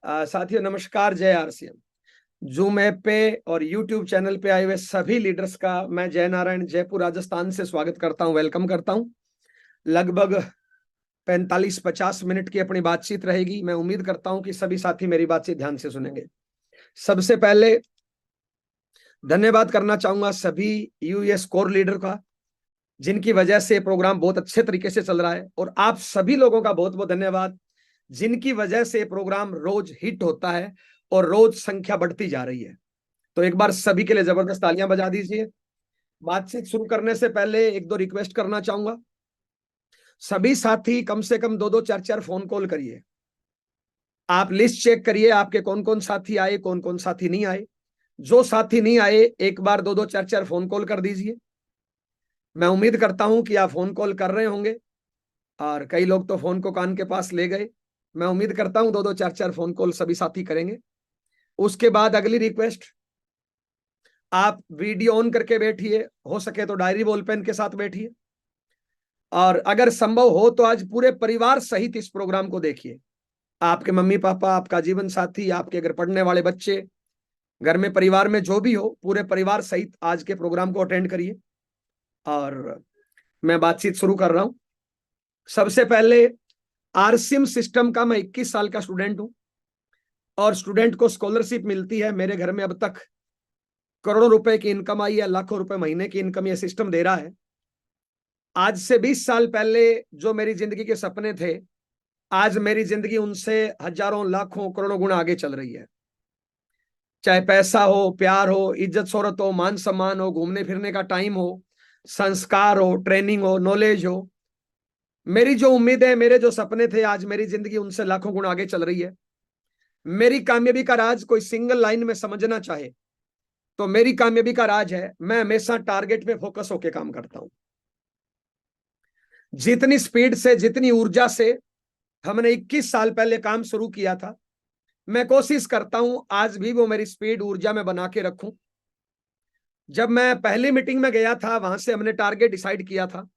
साथियों नमस्कार, जय आरसीएम। जूम ऐप पे और यूट्यूब चैनल पे आए हुए सभी लीडर्स का मैं जय नारायण जयपुर राजस्थान से स्वागत करता हूं, वेलकम करता हूं। लगभग 45-50 मिनट की अपनी बातचीत रहेगी। मैं उम्मीद करता हूं कि सभी साथी मेरी बातचीत ध्यान से सुनेंगे। सबसे पहले धन्यवाद करना चाहूंगा सभी यूएस कोर लीडर का, जिनकी वजह से प्रोग्राम बहुत अच्छे तरीके से चल रहा है। और आप सभी लोगों का बहुत बहुत धन्यवाद, जिनकी वजह से प्रोग्राम रोज हिट होता है और रोज संख्या बढ़ती जा रही है। तो एक बार सभी के लिए जबरदस्त तालियां बजा दीजिए। बातचीत शुरू करने से पहले एक दो रिक्वेस्ट करना चाहूंगा। सभी साथी कम से कम 2-2 4-4 फोन कॉल करिए। आप लिस्ट चेक करिए, आपके कौन कौन साथी आए, कौन कौन साथी नहीं आए। जो साथी नहीं आए एक बार 2-2 4-4 फोन कॉल कर दीजिए। मैं उम्मीद करता हूं कि आप फोन कॉल कर रहे होंगे, और कई लोग तो फोन को कान के पास ले गए। मैं उम्मीद करता हूं 2-2 4-4 फोन कॉल सभी साथी करेंगे। उसके बाद अगली रिक्वेस्ट, आप वीडियो ऑन करके बैठिए, हो सके तो डायरी बॉल पेन के साथ बैठिए, और अगर संभव हो तो आज पूरे परिवार सहित इस प्रोग्राम को देखिए। आपके मम्मी पापा, आपका जीवन साथी, आपके घर पढ़ने वाले बच्चे, घर में परिवार में जो भी हो, पूरे परिवार सहित आज के प्रोग्राम को अटेंड करिए। और मैं बातचीत शुरू कर रहा हूं। सबसे पहले, आरसीएम सिस्टम का मैं 21 साल का स्टूडेंट हूं, और स्टूडेंट को स्कॉलरशिप मिलती है। मेरे घर में अब तक करोड़ों रुपए की इनकम आई है, लाखों रुपए महीने की इनकम यह सिस्टम दे रहा है। आज से 20 साल पहले जो मेरी जिंदगी के सपने थे, आज मेरी जिंदगी उनसे हजारों लाखों करोड़ों गुना आगे चल रही है। चाहे पैसा हो, प्यार हो, इज्जत शोहरत हो, मान सम्मान हो, घूमने फिरने का टाइम हो, संस्कार हो, ट्रेनिंग हो, नॉलेज हो, मेरी जो उम्मीदें, मेरे जो सपने थे, आज मेरी जिंदगी उनसे लाखों गुना आगे चल रही है। मेरी कामयाबी का राज कोई सिंगल लाइन में समझना चाहे तो मेरी कामयाबी का राज है, मैं हमेशा टारगेट पे फोकस होकर काम करता हूं। जितनी स्पीड से, जितनी ऊर्जा से हमने 21 साल पहले काम शुरू किया था, मैं कोशिश करता हूं आज भी वो मेरी स्पीड, ऊर्जा में बना के रखूं। जब मैं पहली मीटिंग में गया था, वहां से हमने टारगेट डिसाइड किया था।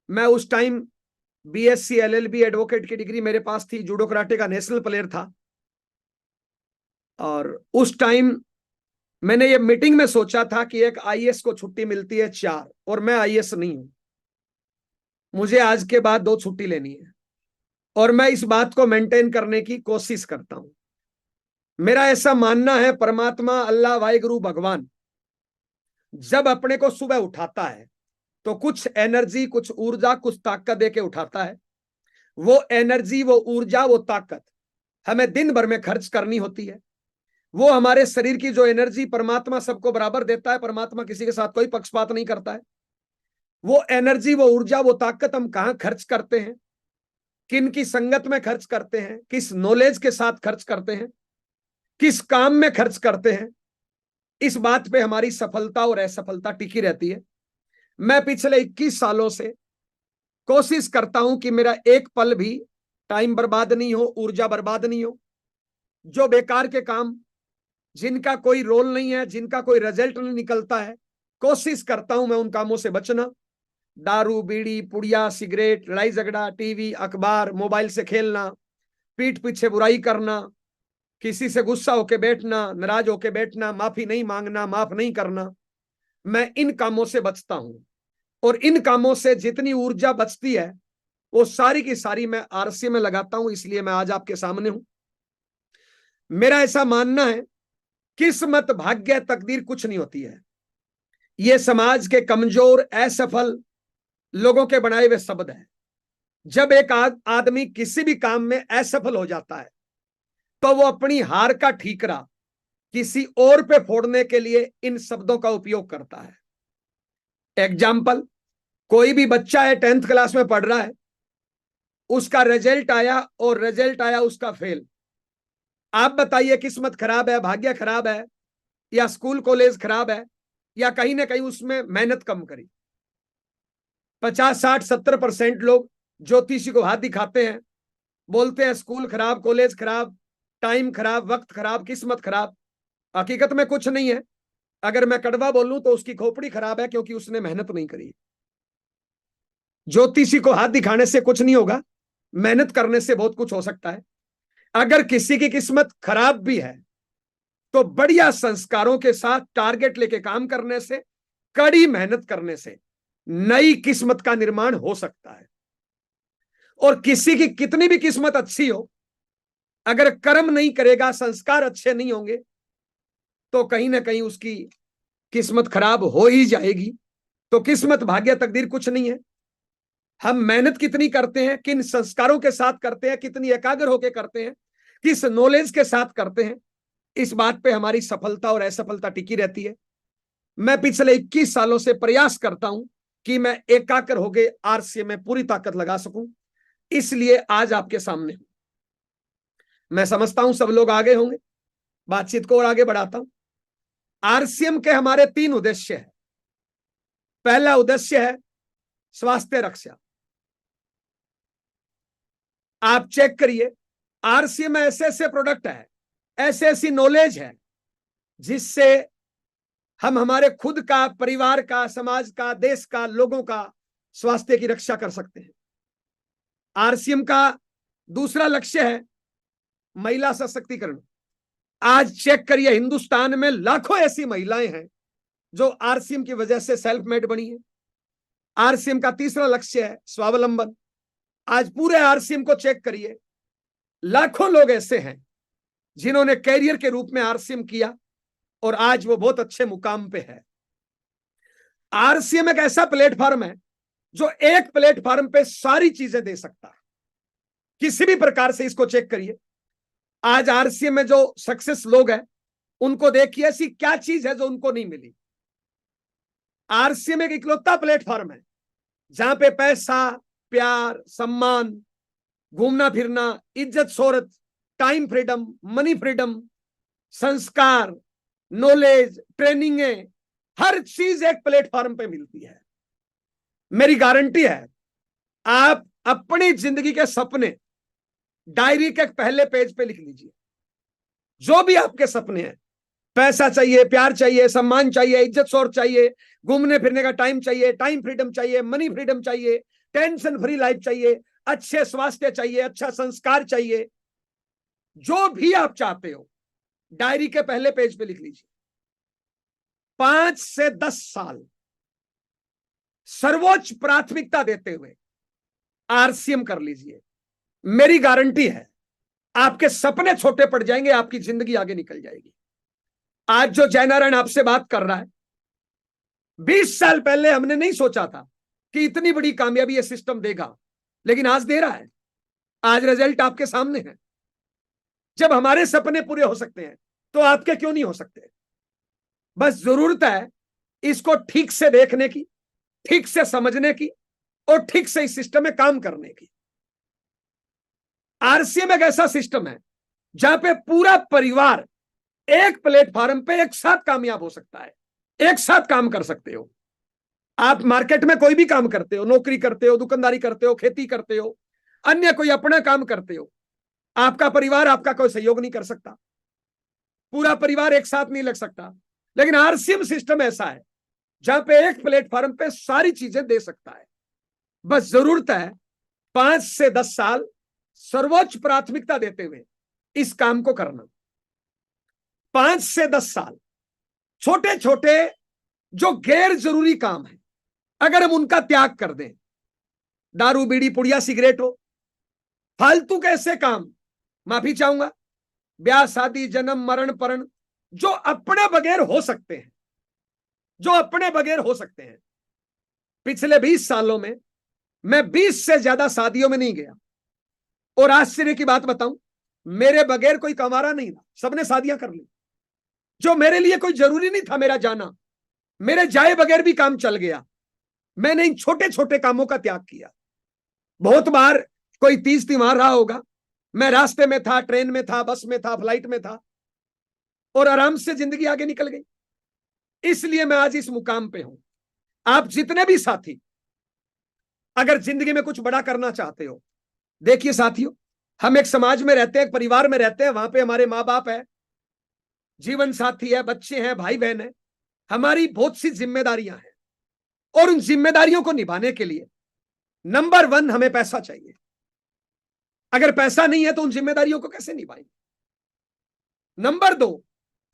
मैं उस टाइम बीएससी एलएलबी एडवोकेट की डिग्री मेरे पास थी, जूडो कराटे का नेशनल प्लेयर था। और उस टाइम मैंने ये मीटिंग में सोचा था कि एक आईएएस को छुट्टी मिलती है 4, और मैं आईएएस नहीं हूं। मुझे आज के बाद 2 छुट्टी लेनी है, और मैं इस बात को मेंटेन करने की कोशिश करता हूं। मेरा ऐसा मानना है, परमात्मा, अल्लाह, वाहिगुरु, भगवान जब अपने को सुबह उठाता है तो कुछ एनर्जी, कुछ ऊर्जा, कुछ ताकत दे के उठाता है। वो एनर्जी, वो ऊर्जा, वो ताकत हमें दिन भर में खर्च करनी होती है। वो हमारे शरीर की जो एनर्जी, परमात्मा सबको बराबर देता है, परमात्मा किसी के साथ कोई पक्षपात नहीं करता है। वो एनर्जी, वो ऊर्जा, वो ताकत हम कहां खर्च करते हैं, किन की संगत में खर्च करते हैं, किस नॉलेज के साथ खर्च करते हैं, किस काम में खर्च करते हैं, इस बात पे हमारी सफलता और असफलता टिकी रहती है। मैं पिछले 21 सालों से कोशिश करता हूं कि मेरा एक पल भी टाइम बर्बाद नहीं हो, ऊर्जा बर्बाद नहीं हो। जो बेकार के काम, जिनका कोई रोल नहीं है, जिनका कोई रिजल्ट नहीं निकलता है, कोशिश करता हूं मैं उन कामों से बचना। दारू, बीड़ी, पुड़िया, सिगरेट, लड़ाई झगड़ा, टीवी, अखबार, मोबाइल से खेलना, पीठ पीछे बुराई करना, किसी से गुस्सा होके बैठना, नाराज होके बैठना, माफी नहीं मांगना, माफ नहीं करना, मैं इन कामों से बचता हूं। और इन कामों से जितनी ऊर्जा बचती है वो सारी की सारी मैं आरसी में लगाता हूं, इसलिए मैं आज आपके सामने हूं। मेरा ऐसा मानना है, किस्मत, भाग्य, तकदीर कुछ नहीं होती है। ये समाज के कमजोर, असफल लोगों के बनाए हुए शब्द हैं। जब एक आदमी किसी भी काम में असफल हो जाता है तो वो अपनी हार का ठीकरा किसी और पे फोड़ने के लिए इन शब्दों का उपयोग करता है। एग्जाम्पल, कोई भी बच्चा है, 10th क्लास में पढ़ रहा है, उसका रिजल्ट आया और रिजल्ट आया उसका फेल। आप बताइए, किस्मत खराब है, भाग्य खराब है, या स्कूल कॉलेज खराब है, या कहीं ना कहीं उसमें मेहनत कम करी? 50-60-70% लोग ज्योतिषी को हाथ दिखाते हैं, बोलते हैं स्कूल खराब, कॉलेज खराब, टाइम खराब, वक्त खराब, किस्मत खराब। हकीकत में कुछ नहीं है। अगर मैं कड़वा बोलूं तो उसकी खोपड़ी खराब है, क्योंकि उसने मेहनत नहीं करी। ज्योतिषी को हाथ दिखाने से कुछ नहीं होगा, मेहनत करने से बहुत कुछ हो सकता है। अगर किसी की किस्मत खराब भी है तो बढ़िया संस्कारों के साथ टारगेट लेके काम करने से, कड़ी मेहनत करने से नई किस्मत का निर्माण हो सकता है। और किसी की कितनी भी किस्मत अच्छी हो, अगर कर्म नहीं करेगा, संस्कार अच्छे नहीं होंगे, तो कहीं ना कहीं उसकी किस्मत खराब हो ही जाएगी। तो किस्मत, भाग्य, तकदीर कुछ नहीं है। हम मेहनत कितनी करते हैं, किन संस्कारों के साथ करते हैं, कितनी एकाग्र होकर करते हैं, किस नॉलेज के साथ करते हैं, इस बात पे हमारी सफलता और असफलता टिकी रहती है। मैं पिछले 21 सालों से प्रयास करता हूं कि मैं एकाग्र होकर आरसीएम में पूरी ताकत लगा सकूं, इसलिए आज आपके सामने हूं। मैं समझता हूं सब लोग आगे होंगे, बातचीत को और आगे बढ़ाता हूं। आरसीएम के हमारे 3 उद्देश्य है। पहला उद्देश्य है स्वास्थ्य रक्षा। आप चेक करिए, आरसीएम में ऐसे ऐसे प्रोडक्ट है, ऐसे ऐसी नॉलेज है जिससे हम हमारे खुद का, परिवार का, समाज का, देश का, लोगों का स्वास्थ्य की रक्षा कर सकते हैं। आरसीएम का दूसरा लक्ष्य है महिला सशक्तिकरण। आज चेक करिए, हिंदुस्तान में लाखों ऐसी महिलाएं हैं जो आरसीएम की वजह से सेल्फ मेड बनी है। आरसीएम का तीसरा लक्ष्य है स्वावलंबन। आज पूरे आरसीएम को चेक करिए, लाखों लोग ऐसे हैं जिन्होंने कैरियर के रूप में आरसीएम किया और आज वो बहुत अच्छे मुकाम पे है। आरसीएम एक ऐसा प्लेटफॉर्म है जो एक प्लेटफॉर्म पे सारी चीजें दे सकता है, किसी भी प्रकार से। इसको चेक करिए, आज आरसीएम में जो सक्सेस लोग हैं उनको देखिए, ऐसी क्या चीज है जो उनको नहीं मिली। आरसीएम एक इकलौता प्लेटफॉर्म है जहां पे पैसा, प्यार, सम्मान, घूमना फिरना, इज्जत शोहरत, टाइम फ्रीडम, मनी फ्रीडम, संस्कार, नॉलेज, ट्रेनिंगें, हर चीज एक प्लेटफॉर्म पे मिलती है। मेरी गारंटी है, आप अपनी जिंदगी के सपने डायरी के पहले पेज पे लिख लीजिए। जो भी आपके सपने हैं, पैसा चाहिए, प्यार चाहिए, सम्मान चाहिए, इज्जत शोहरत चाहिए, घूमने फिरने का टाइम चाहिए, टाइम फ्रीडम चाहिए, मनी फ्रीडम चाहिए, टेंशन फ्री लाइफ चाहिए, अच्छे स्वास्थ्य चाहिए, अच्छा संस्कार चाहिए, जो भी आप चाहते हो डायरी के पहले पेज पे लिख लीजिए। 5 से 10 साल सर्वोच्च प्राथमिकता देते हुए आरसीएम कर लीजिए। मेरी गारंटी है आपके सपने छोटे पड़ जाएंगे, आपकी जिंदगी आगे निकल जाएगी। आज जो जयनारायण आपसे बात कर रहा है, 20 साल पहले हमने नहीं सोचा था कि इतनी बड़ी कामयाबी ये सिस्टम देगा, लेकिन आज दे रहा है। आज रिजल्ट आपके सामने है। जब हमारे सपने पूरे हो सकते हैं तो आपके क्यों नहीं हो सकते? बस जरूरत है इसको ठीक से देखने की, ठीक से समझने की और ठीक से इस सिस्टम में काम करने की। आरसीएम एक ऐसा सिस्टम है जहां पे पूरा परिवार एक प्लेटफॉर्म पे एक साथ कामयाब हो सकता है, एक साथ काम कर सकते हो। आप मार्केट में कोई भी काम करते हो, नौकरी करते हो, दुकानदारी करते हो, खेती करते हो, अन्य कोई अपना काम करते हो, आपका परिवार आपका कोई सहयोग नहीं कर सकता, पूरा परिवार एक साथ नहीं लग सकता। लेकिन आरसीएम सिस्टम ऐसा है जहां पे एक प्लेटफॉर्म पे सारी चीजें दे सकता है। बस जरूरत है 5 से 10 साल सर्वोच्च प्राथमिकता देते हुए इस काम को करना। 5 से 10 साल छोटे छोटे जो गैर जरूरी काम है, अगर हम उनका त्याग कर दें, दारू, बीड़ी, पुड़िया, सिगरेट हो, फालतू के ऐसे काम, माफी चाहूंगा, ब्याह, शादी, जन्म, मरण, परण, जो अपने बगैर हो सकते हैं, जो अपने बगैर हो सकते हैं। पिछले 20 सालों में मैं 20 से ज्यादा शादियों में नहीं गया, और आश्चर्य की बात बताऊं, मेरे बगैर कोई कंवारा नहीं था, सबने शादियां कर ली। जो मेरे लिए कोई जरूरी नहीं था मेरा जाना, मेरे जाए बगैर भी काम चल गया। मैंने इन छोटे छोटे कामों का त्याग किया। बहुत बार कोई 30 त्योहार रहा होगा, मैं रास्ते में था, ट्रेन में था, बस में था, फ्लाइट में था, और आराम से जिंदगी आगे निकल गई। इसलिए मैं आज इस मुकाम पे हूं। आप जितने भी साथी अगर जिंदगी में कुछ बड़ा करना चाहते हो, देखिए साथियों, हम एक समाज में रहते हैं, एक परिवार में रहते हैं, वहां पे हमारे माँ बाप है, जीवन साथी है, बच्चे हैं, भाई बहन है, हमारी बहुत सी जिम्मेदारियां हैं। और उन जिम्मेदारियों को निभाने के लिए नंबर 1 हमें पैसा चाहिए। अगर पैसा नहीं है तो उन जिम्मेदारियों को कैसे निभाएंगे? नंबर 2,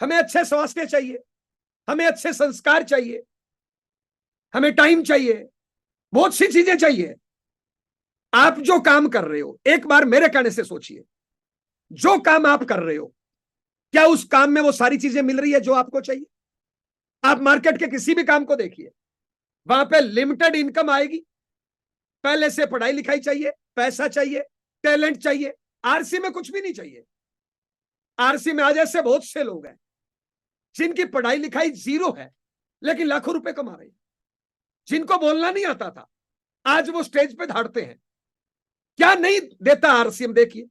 हमें अच्छे स्वास्थ्य चाहिए, हमें अच्छे संस्कार चाहिए, हमें टाइम चाहिए, बहुत सी चीजें चाहिए। आप जो काम कर रहे हो, एक बार मेरे कहने से सोचिए, जो काम आप कर रहे हो, क्या उस काम में वो सारी चीजें मिल रही है जो आपको चाहिए? आप मार्केट के किसी भी काम को देखिए, वहां पे लिमिटेड इनकम आएगी, पहले से पढ़ाई लिखाई चाहिए, पैसा चाहिए, टैलेंट चाहिए। आरसी में कुछ भी नहीं चाहिए। आरसी में आज ऐसे बहुत से लोग हैं जिनकी पढ़ाई लिखाई जीरो है, लेकिन लाखों रुपए कमा रहे हैं। जिनको बोलना नहीं आता था, आज वो स्टेज पे धाड़ते हैं। क्या नहीं देता आरसीएम? देखिए,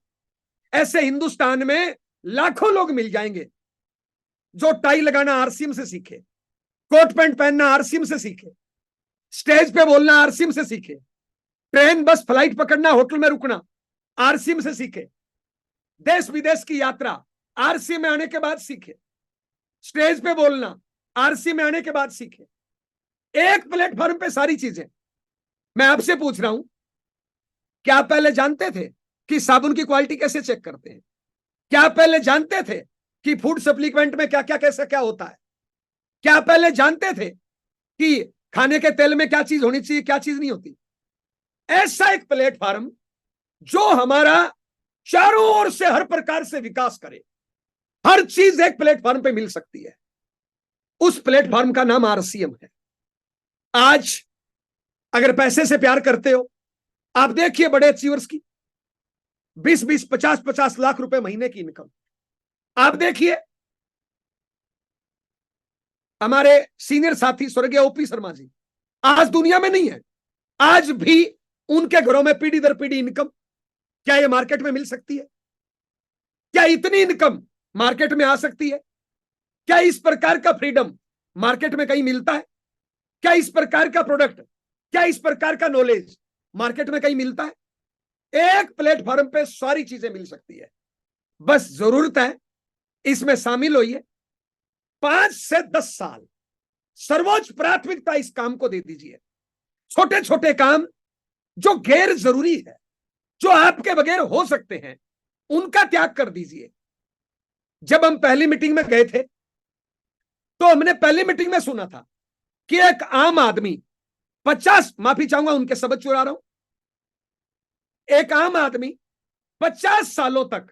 ऐसे हिंदुस्तान में लाखों लोग मिल जाएंगे जो टाई लगाना आरसीएम से सीखे, कोट पैंट पहनना आरसीएम से सीखे, स्टेज पे बोलना आरसीएम से सीखे, ट्रेन बस फ्लाइट पकड़ना, होटल में रुकना आरसीएम से सीखे, देश विदेश की यात्रा आरसी में आने के बाद सीखे, स्टेज पे बोलना आरसी में आने के बाद सीखे। एक प्लेटफॉर्म पे सारी चीजें। मैं आपसे पूछ रहा हूं, क्या आप पहले जानते थे कि साबुन की क्वालिटी कैसे चेक करते हैं? क्या आप पहले जानते थे कि फूड सप्लीमेंट में क्या क्या कैसे क्या होता है? क्या आप पहले जानते थे कि खाने के तेल में क्या चीज होनी चाहिए, क्या चीज नहीं होती? ऐसा एक प्लेटफॉर्म जो हमारा चारों ओर से हर प्रकार से विकास करे, हर चीज एक प्लेटफॉर्म पे मिल सकती है, उस प्लेटफॉर्म का नाम आरसीएम है। आज अगर पैसे से प्यार करते हो, आप देखिए बड़े अचीवर्स की 20-20, 50-50 लाख रुपए महीने की इनकम। आप देखिए हमारे सीनियर साथी स्वर्गीय ओपी शर्मा जी, आज दुनिया में नहीं है, आज भी उनके घरों में पीढ़ी दर पीढ़ी इनकम। क्या ये मार्केट में मिल सकती है? क्या इतनी इनकम मार्केट में आ सकती है? क्या इस प्रकार का फ्रीडम मार्केट में कहीं मिलता है? क्या इस प्रकार का प्रोडक्ट, क्या इस प्रकार का नॉलेज मार्केट में कहीं मिलता है? एक प्लेटफॉर्म पे सारी चीजें मिल सकती है, बस जरूरत है इसमें शामिल होइए। 5 से 10 साल सर्वोच्च प्राथमिकता इस काम को दे दीजिए। छोटे छोटे काम जो गैर जरूरी है, जो आपके बगैर हो सकते हैं, उनका त्याग कर दीजिए। जब हम पहली मीटिंग में गए थे तो हमने पहली मीटिंग में सुना था कि एक आम आदमी 50, माफी चाहूंगा उनके शब्द चुरा रहा हूं, एक आम आदमी 50 सालों तक,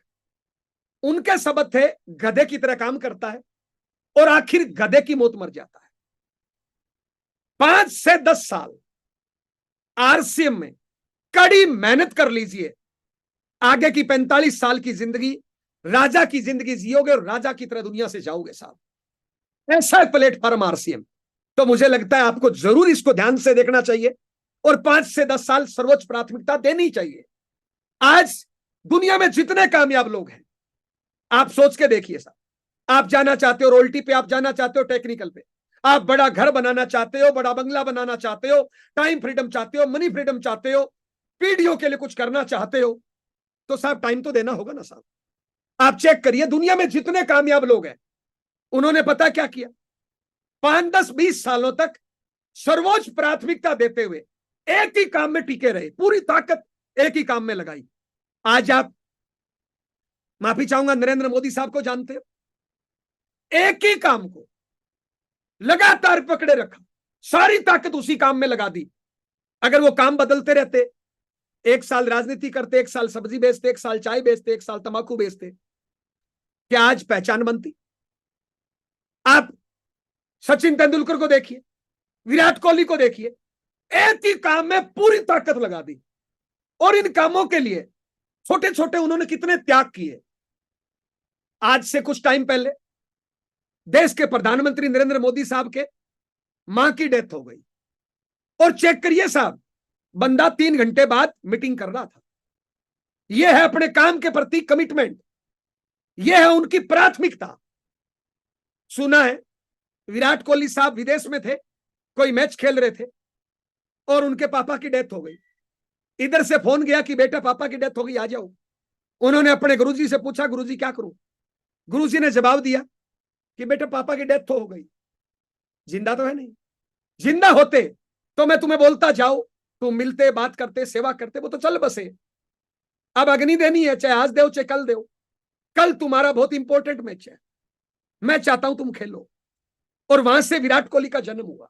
उनके शब्द थे, गधे की तरह काम करता है और आखिर गधे की मौत मर जाता है। 5 से 10 साल आरसीएम में कड़ी मेहनत कर लीजिए, आगे की 45 साल की जिंदगी राजा की जिंदगी जियोगे और राजा की तरह दुनिया से जाओगे साहब। ऐसा प्लेटफॉर्म आरसीएम। तो मुझे लगता है आपको जरूर इसको ध्यान से देखना चाहिए और 5 से 10 साल सर्वोच्च प्राथमिकता देनी चाहिए। आज दुनिया में जितने कामयाब लोग हैं, आप सोच के देखिए साहब, आप जाना चाहते हो रॉयल्टी पे, आप जाना चाहते हो टेक्निकल पे, आप बड़ा घर बनाना चाहते हो, बड़ा बंगला बनाना चाहते हो, टाइम फ्रीडम चाहते हो, मनी फ्रीडम चाहते हो, पीढ़ियों के लिए कुछ करना चाहते हो, तो साहब टाइम तो देना होगा ना साहब। आप चेक करिए दुनिया में जितने कामयाब लोग हैं, उन्होंने पता क्या किया? 5, 10, 20 सालों तक सर्वोच्च प्राथमिकता देते हुए एक ही काम में टिके रहे, पूरी ताकत एक ही काम में लगाई। आज आप, माफी चाहूंगा, नरेंद्र मोदी साहब को जानते हो, एक ही काम को लगातार पकड़े रखा, सारी ताकत उसी काम में लगा दी। अगर वो काम बदलते रहते, एक साल राजनीति करते, एक साल सब्जी बेचते, एक साल चाय बेचते, एक साल तंबाकू बेचते, क्या आज पहचान बनती? आप सचिन तेंदुलकर को देखिए, विराट कोहली को देखिए, एक ही काम में पूरी ताकत लगा दी और इन कामों के लिए छोटे छोटे उन्होंने कितने त्याग किए। आज से कुछ टाइम पहले देश के प्रधानमंत्री नरेंद्र मोदी साहब के मां की डेथ हो गई और चेक करिए साहब, बंदा 3 घंटे बाद मीटिंग कर रहा था। यह है अपने काम के प्रति कमिटमेंट, यह है उनकी प्राथमिकता। सुना है विराट कोहली साहब विदेश में थे, कोई मैच खेल रहे थे और उनके पापा की डेथ हो गई। इधर से फोन गया कि बेटा पापा की डेथ हो गई, आ जाओ। उन्होंने अपने गुरुजी से पूछा, गुरुजी क्या करूं? गुरुजी ने जवाब दिया कि बेटा पापा की डेथ तो हो गई, जिंदा तो है नहीं। जिंदा होते तो मैं तुम्हें बोलता जाओ, तुम मिलते, बात करते, सेवा करते, वो तो चल बसे। अब अग्नि देनी है, चाहे आज दो चाहे कल दो। कल तुम्हारा बहुत इंपॉर्टेंट मैच है, मैं चाहता हूं तुम खेलो। और वहां से विराट कोहली का जन्म हुआ।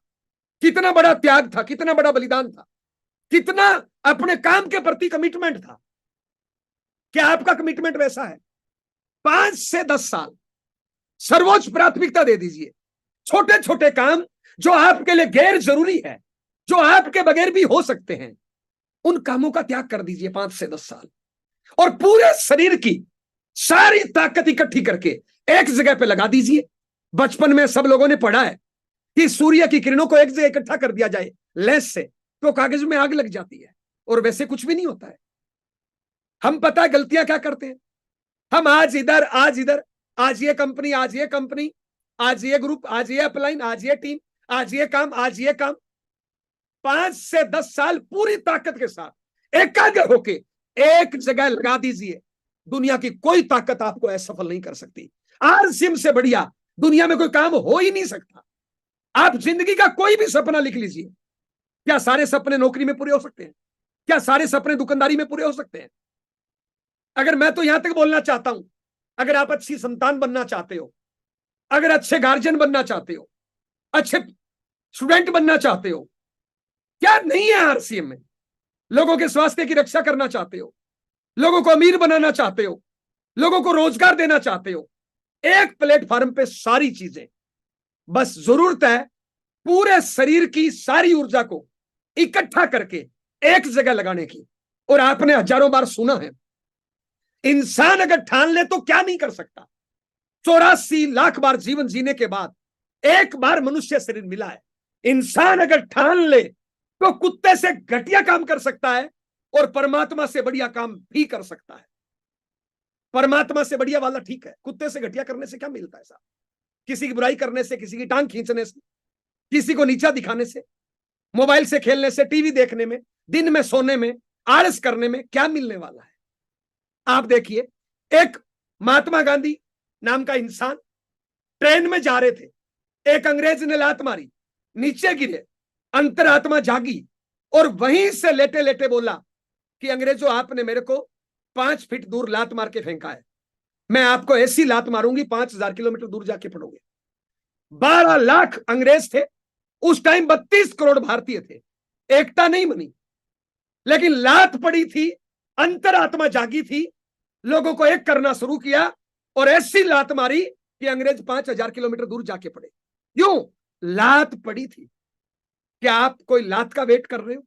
कितना बड़ा त्याग था, कितना बड़ा बलिदान था, कितना अपने काम के प्रति कमिटमेंट था। क्या आपका कमिटमेंट वैसा है? 5 से 10 साल सर्वोच्च प्राथमिकता दे दीजिए। छोटे छोटे काम जो आपके लिए गैर जरूरी है, जो आपके बगैर भी हो सकते हैं, उन कामों का त्याग कर दीजिए 5 से 10 साल। और पूरे शरीर की सारी ताकत इकट्ठी करके एक जगह पे लगा दीजिए। बचपन में सब लोगों ने पढ़ा है कि सूर्य की किरणों को एक जगह इकट्ठा कर दिया जाए लेंस से, तो कागज में आग लग जाती है, और वैसे कुछ भी नहीं होता है। हम पता है गलतियां क्या करते हैं? हम आज इधर आज इधर, आज ये कंपनी आज ये कंपनी, आज ये ग्रुप आज ये अपलाइन, आज ये टीम, आज ये काम आज ये काम। 5 से 10 साल पूरी ताकत के साथ एकाग्र होके एक जगह लगा दीजिए। दुनिया की कोई ताकत आपको असफल नहीं कर सकती। आरसीएम से बढ़िया दुनिया में कोई काम हो ही नहीं सकता। आप जिंदगी का कोई भी सपना लिख लीजिए। क्या सारे सपने नौकरी में पूरे हो सकते हैं? क्या सारे सपने दुकानदारी में पूरे हो सकते हैं? अगर मैं तो यहां तक बोलना चाहता हूं, अगर आप अच्छी संतान बनना चाहते हो, अगर अच्छे गार्जियन बनना चाहते हो, अच्छे स्टूडेंट बनना चाहते हो, क्या नहीं है आरसीएम में? लोगों के स्वास्थ्य की रक्षा करना चाहते हो, लोगों को अमीर बनाना चाहते हो, लोगों को रोजगार देना चाहते हो, एक प्लेटफॉर्म पे सारी चीजें। बस जरूरत है पूरे शरीर की सारी ऊर्जा को इकट्ठा करके एक जगह लगाने की। और आपने हजारों बार सुना है, इंसान अगर ठान ले तो क्या नहीं कर सकता। 84 लाख बार जीवन जीने के बाद एक बार मनुष्य शरीर मिला है। इंसान अगर ठान ले तो कुत्ते से घटिया काम कर सकता है, और परमात्मा से बढ़िया काम भी कर सकता है। परमात्मा से बढ़िया वाला ठीक है, कुत्ते से घटिया करने से क्या मिलता है साहब? किसी की बुराई करने से, किसी की टांग खींचने से, किसी को नीचा दिखाने से, मोबाइल से खेलने से, टीवी देखने में, दिन में सोने में, आलस करने में क्या मिलने वाला है? आप देखिए, एक महात्मा गांधी नाम का इंसान ट्रेन में जा रहे थे, एक अंग्रेज ने लात मारी, नीचे गिरे, अंतरात्मा जागी और वहीं से लेटे लेटे बोला कि अंग्रेजों, आपने मेरे को 5 फीट दूर लात मार के फेंका है, मैं आपको ऐसी लात मारूंगी 5000 किलोमीटर दूर जाके पड़ोगे। 12 लाख अंग्रेज थे उस टाइम, 32 करोड़ भारतीय थे, एकता नहीं बनी, लेकिन लात पड़ी थी, अंतरात्मा जागी थी, लोगों को एक करना शुरू किया और ऐसी लात मारी कि अंग्रेज 5000 किलोमीटर दूर जाके पड़े। यूं लात पड़ी थी। क्या आप कोई लात का वेट कर रहे हो?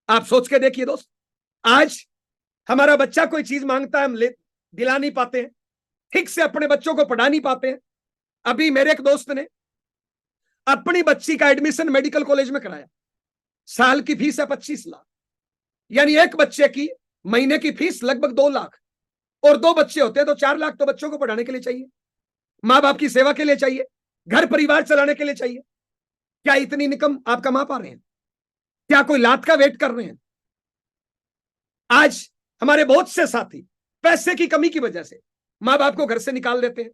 आप सोच के देखिए दोस्त, आज हमारा बच्चा कोई चीज मांगता है, हम दिला नहीं पाते हैं, ठीक से अपने बच्चों को पढ़ा नहीं पाते हैं। अभी मेरे एक दोस्त ने अपनी बच्ची का एडमिशन मेडिकल कॉलेज में कराया, साल की फीस है 25 लाख, यानी एक बच्चे की महीने की फीस लगभग 2 लाख, और 2 बच्चे होते हैं तो 4 लाख तो बच्चों को पढ़ाने के लिए चाहिए, माँ बाप की सेवा के लिए चाहिए, घर परिवार चलाने के लिए चाहिए। क्या इतनी इनकम आप कमा पा रहे हैं? क्या कोई लात का वेट कर रहे हैं? आज हमारे बहुत से साथी पैसे की कमी की वजह से माँ बाप को घर से निकाल देते हैं,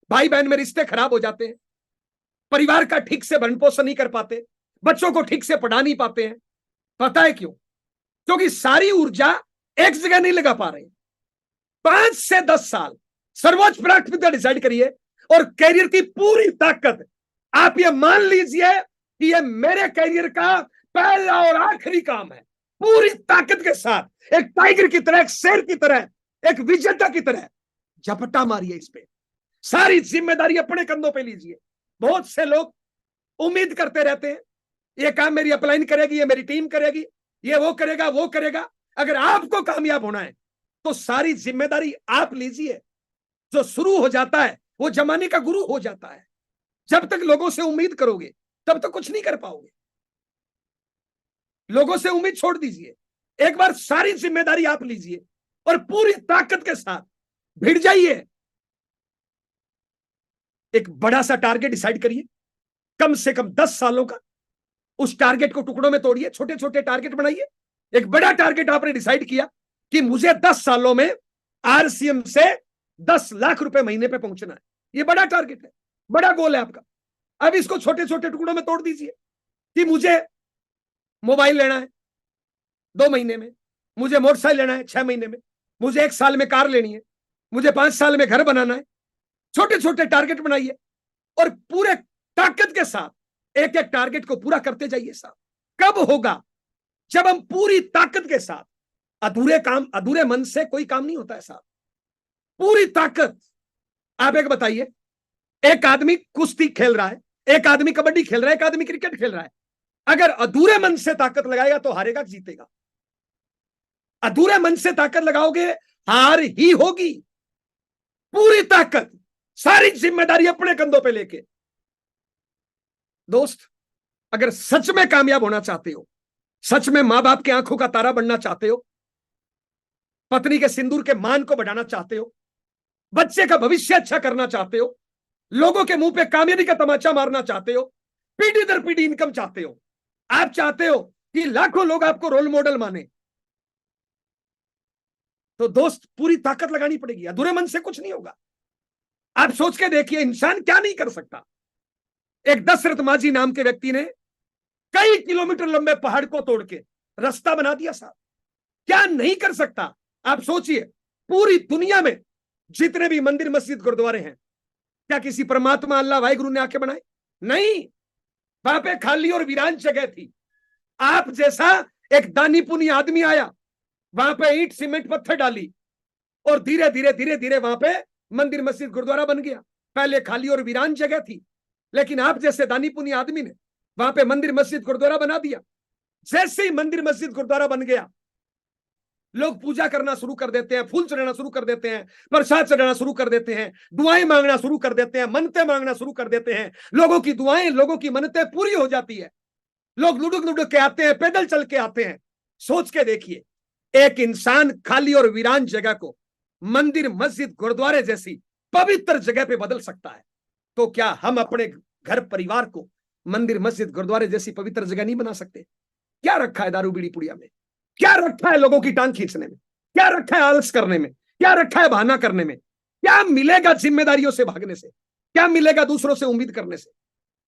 भाई बहन में रिश्ते खराब हो जाते हैं, परिवार का ठीक से भरण पोषण नहीं कर पाते, बच्चों को ठीक से पढ़ा नहीं पाते हैं। पता है क्यों? क्योंकि सारी ऊर्जा एक जगह नहीं लगा पा रहे। 5 से 10 साल सर्वोच्च प्राथमिकता डिसाइड करिए और कैरियर की पूरी ताकत, आप ये मान लीजिए कि ये मेरे कैरियर का पहला और आखिरी काम है। पूरी ताकत के साथ एक टाइगर की तरह, एक शेर की तरह, एक विजेता की तरह झपटा मारिए इस पे। सारी जिम्मेदारी अपने कंधों पे लीजिए। बहुत से लोग उम्मीद करते रहते हैं, ये काम मेरी अपलाइन करेगी, ये मेरी टीम करेगी, ये वो करेगा वो करेगा। अगर आपको कामयाब होना है तो सारी जिम्मेदारी आप लीजिए। जो शुरू हो जाता है वो जमाने का गुरु हो जाता है। जब तक लोगों से उम्मीद करोगे तब तक कुछ नहीं कर पाओगे। लोगों से उम्मीद छोड़ दीजिए, एक बार सारी जिम्मेदारी आप लीजिए और पूरी ताकत के साथ भिड़ जाइए। एक बड़ा सा टारगेट डिसाइड करिए, कम से कम 10 सालों का। उस टारगेट को टुकड़ों में तोड़िए, छोटे छोटे टारगेट बनाइए। एक बड़ा टारगेट आपने डिसाइड किया कि मुझे 10 सालों में आरसीएम से 10 लाख रुपए महीने पे पहुंचना है। ये बड़ा टारगेट है, बड़ा गोल है आपका। अब इसको छोटे छोटे टुकड़ों में तोड़ दीजिए कि मुझे मोबाइल लेना है 2 महीने में, मुझे मोटरसाइकिल लेना है 6 महीने में, मुझे 1 साल में कार लेनी है, मुझे 5 साल में घर बनाना है। छोटे छोटे टारगेट बनाइए और पूरे ताकत के साथ एक एक टारगेट को पूरा करते जाइए साहब। कब होगा? जब हम पूरी ताकत के साथ, अधूरे मन से कोई काम नहीं होता है साहब, पूरी ताकत। आप एक बताइए, एक आदमी कुश्ती खेल रहा है, एक आदमी कबड्डी खेल रहा है, एक आदमी क्रिकेट खेल रहा है, अगर अधूरे मन से ताकत लगाएगा तो हारेगा कि जीतेगा? अधूरे मन से ताकत लगाओगे, हार ही होगी। पूरी ताकत, सारी जिम्मेदारी अपने कंधों पे लेके। दोस्त, अगर सच में कामयाब होना चाहते हो, सच में मां बाप की आंखों का तारा बनना चाहते हो, पत्नी के सिंदूर के मान को बढ़ाना चाहते हो, बच्चे का भविष्य अच्छा करना चाहते हो, लोगों के मुंह पे कामयाबी का तमाचा मारना चाहते हो, पीढ़ी दर पीढ़ी इनकम चाहते हो, आप चाहते हो कि लाखों लोग आपको रोल मॉडल माने, तो दोस्त पूरी ताकत लगानी पड़ेगी। अधूरे मन से कुछ नहीं होगा। आप सोच के देखिए, इंसान क्या नहीं कर सकता। एक दशरथ माझी नाम के व्यक्ति ने कई किलोमीटर लंबे पहाड़ को तोड़ के रास्ता बना दिया साहब। क्या नहीं कर सकता? आप सोचिए, पूरी दुनिया में जितने भी मंदिर मस्जिद गुरुद्वारे हैं, क्या किसी परमात्मा अल्लाह वाहिगुरु ने आके बनाए? नहीं। वहां पे खाली और वीरान जगह थी। आप जैसा एक दानी पुनी आदमी आया, वहां पे ईंट सीमेंट पत्थर डाली और धीरे धीरे धीरे धीरे वहां पे मंदिर मस्जिद गुरुद्वारा बन गया। पहले खाली और वीरान जगह थी, लेकिन आप जैसे दानी पुनी आदमी ने वहां पे मंदिर मस्जिद गुरुद्वारा बना दिया। जैसे ही मंदिर मस्जिद गुरुद्वारा बन गया, लोग पूजा करना शुरू कर देते हैं, फूल चढ़ाना शुरू कर देते हैं, प्रसाद चढ़ाना शुरू कर देते हैं, दुआएं मांगना शुरू कर देते हैं, मन्नतें मांगना शुरू कर देते हैं। लोगों की दुआएं, लोगों की मन्नतें पूरी हो जाती है। लोग लुढ़क लुढ़क के आते हैं, पैदल चल के आते हैं। सोच के देखिए, एक इंसान खाली और वीरान जगह को मंदिर मस्जिद गुरुद्वारे जैसी पवित्र जगह पे बदल सकता है, तो क्या हम अपने घर परिवार को मंदिर मस्जिद गुरुद्वारे जैसी पवित्र जगह नहीं बना सकते? क्या रखा है दारू बीड़ी पुड़िया में? क्या रखा है लोगों की टांग खींचने में? क्या रखा है आलस करने में? क्या रखा है बहाना करने में? क्या मिलेगा जिम्मेदारियों से भागने से? क्या मिलेगा दूसरों से उम्मीद करने से?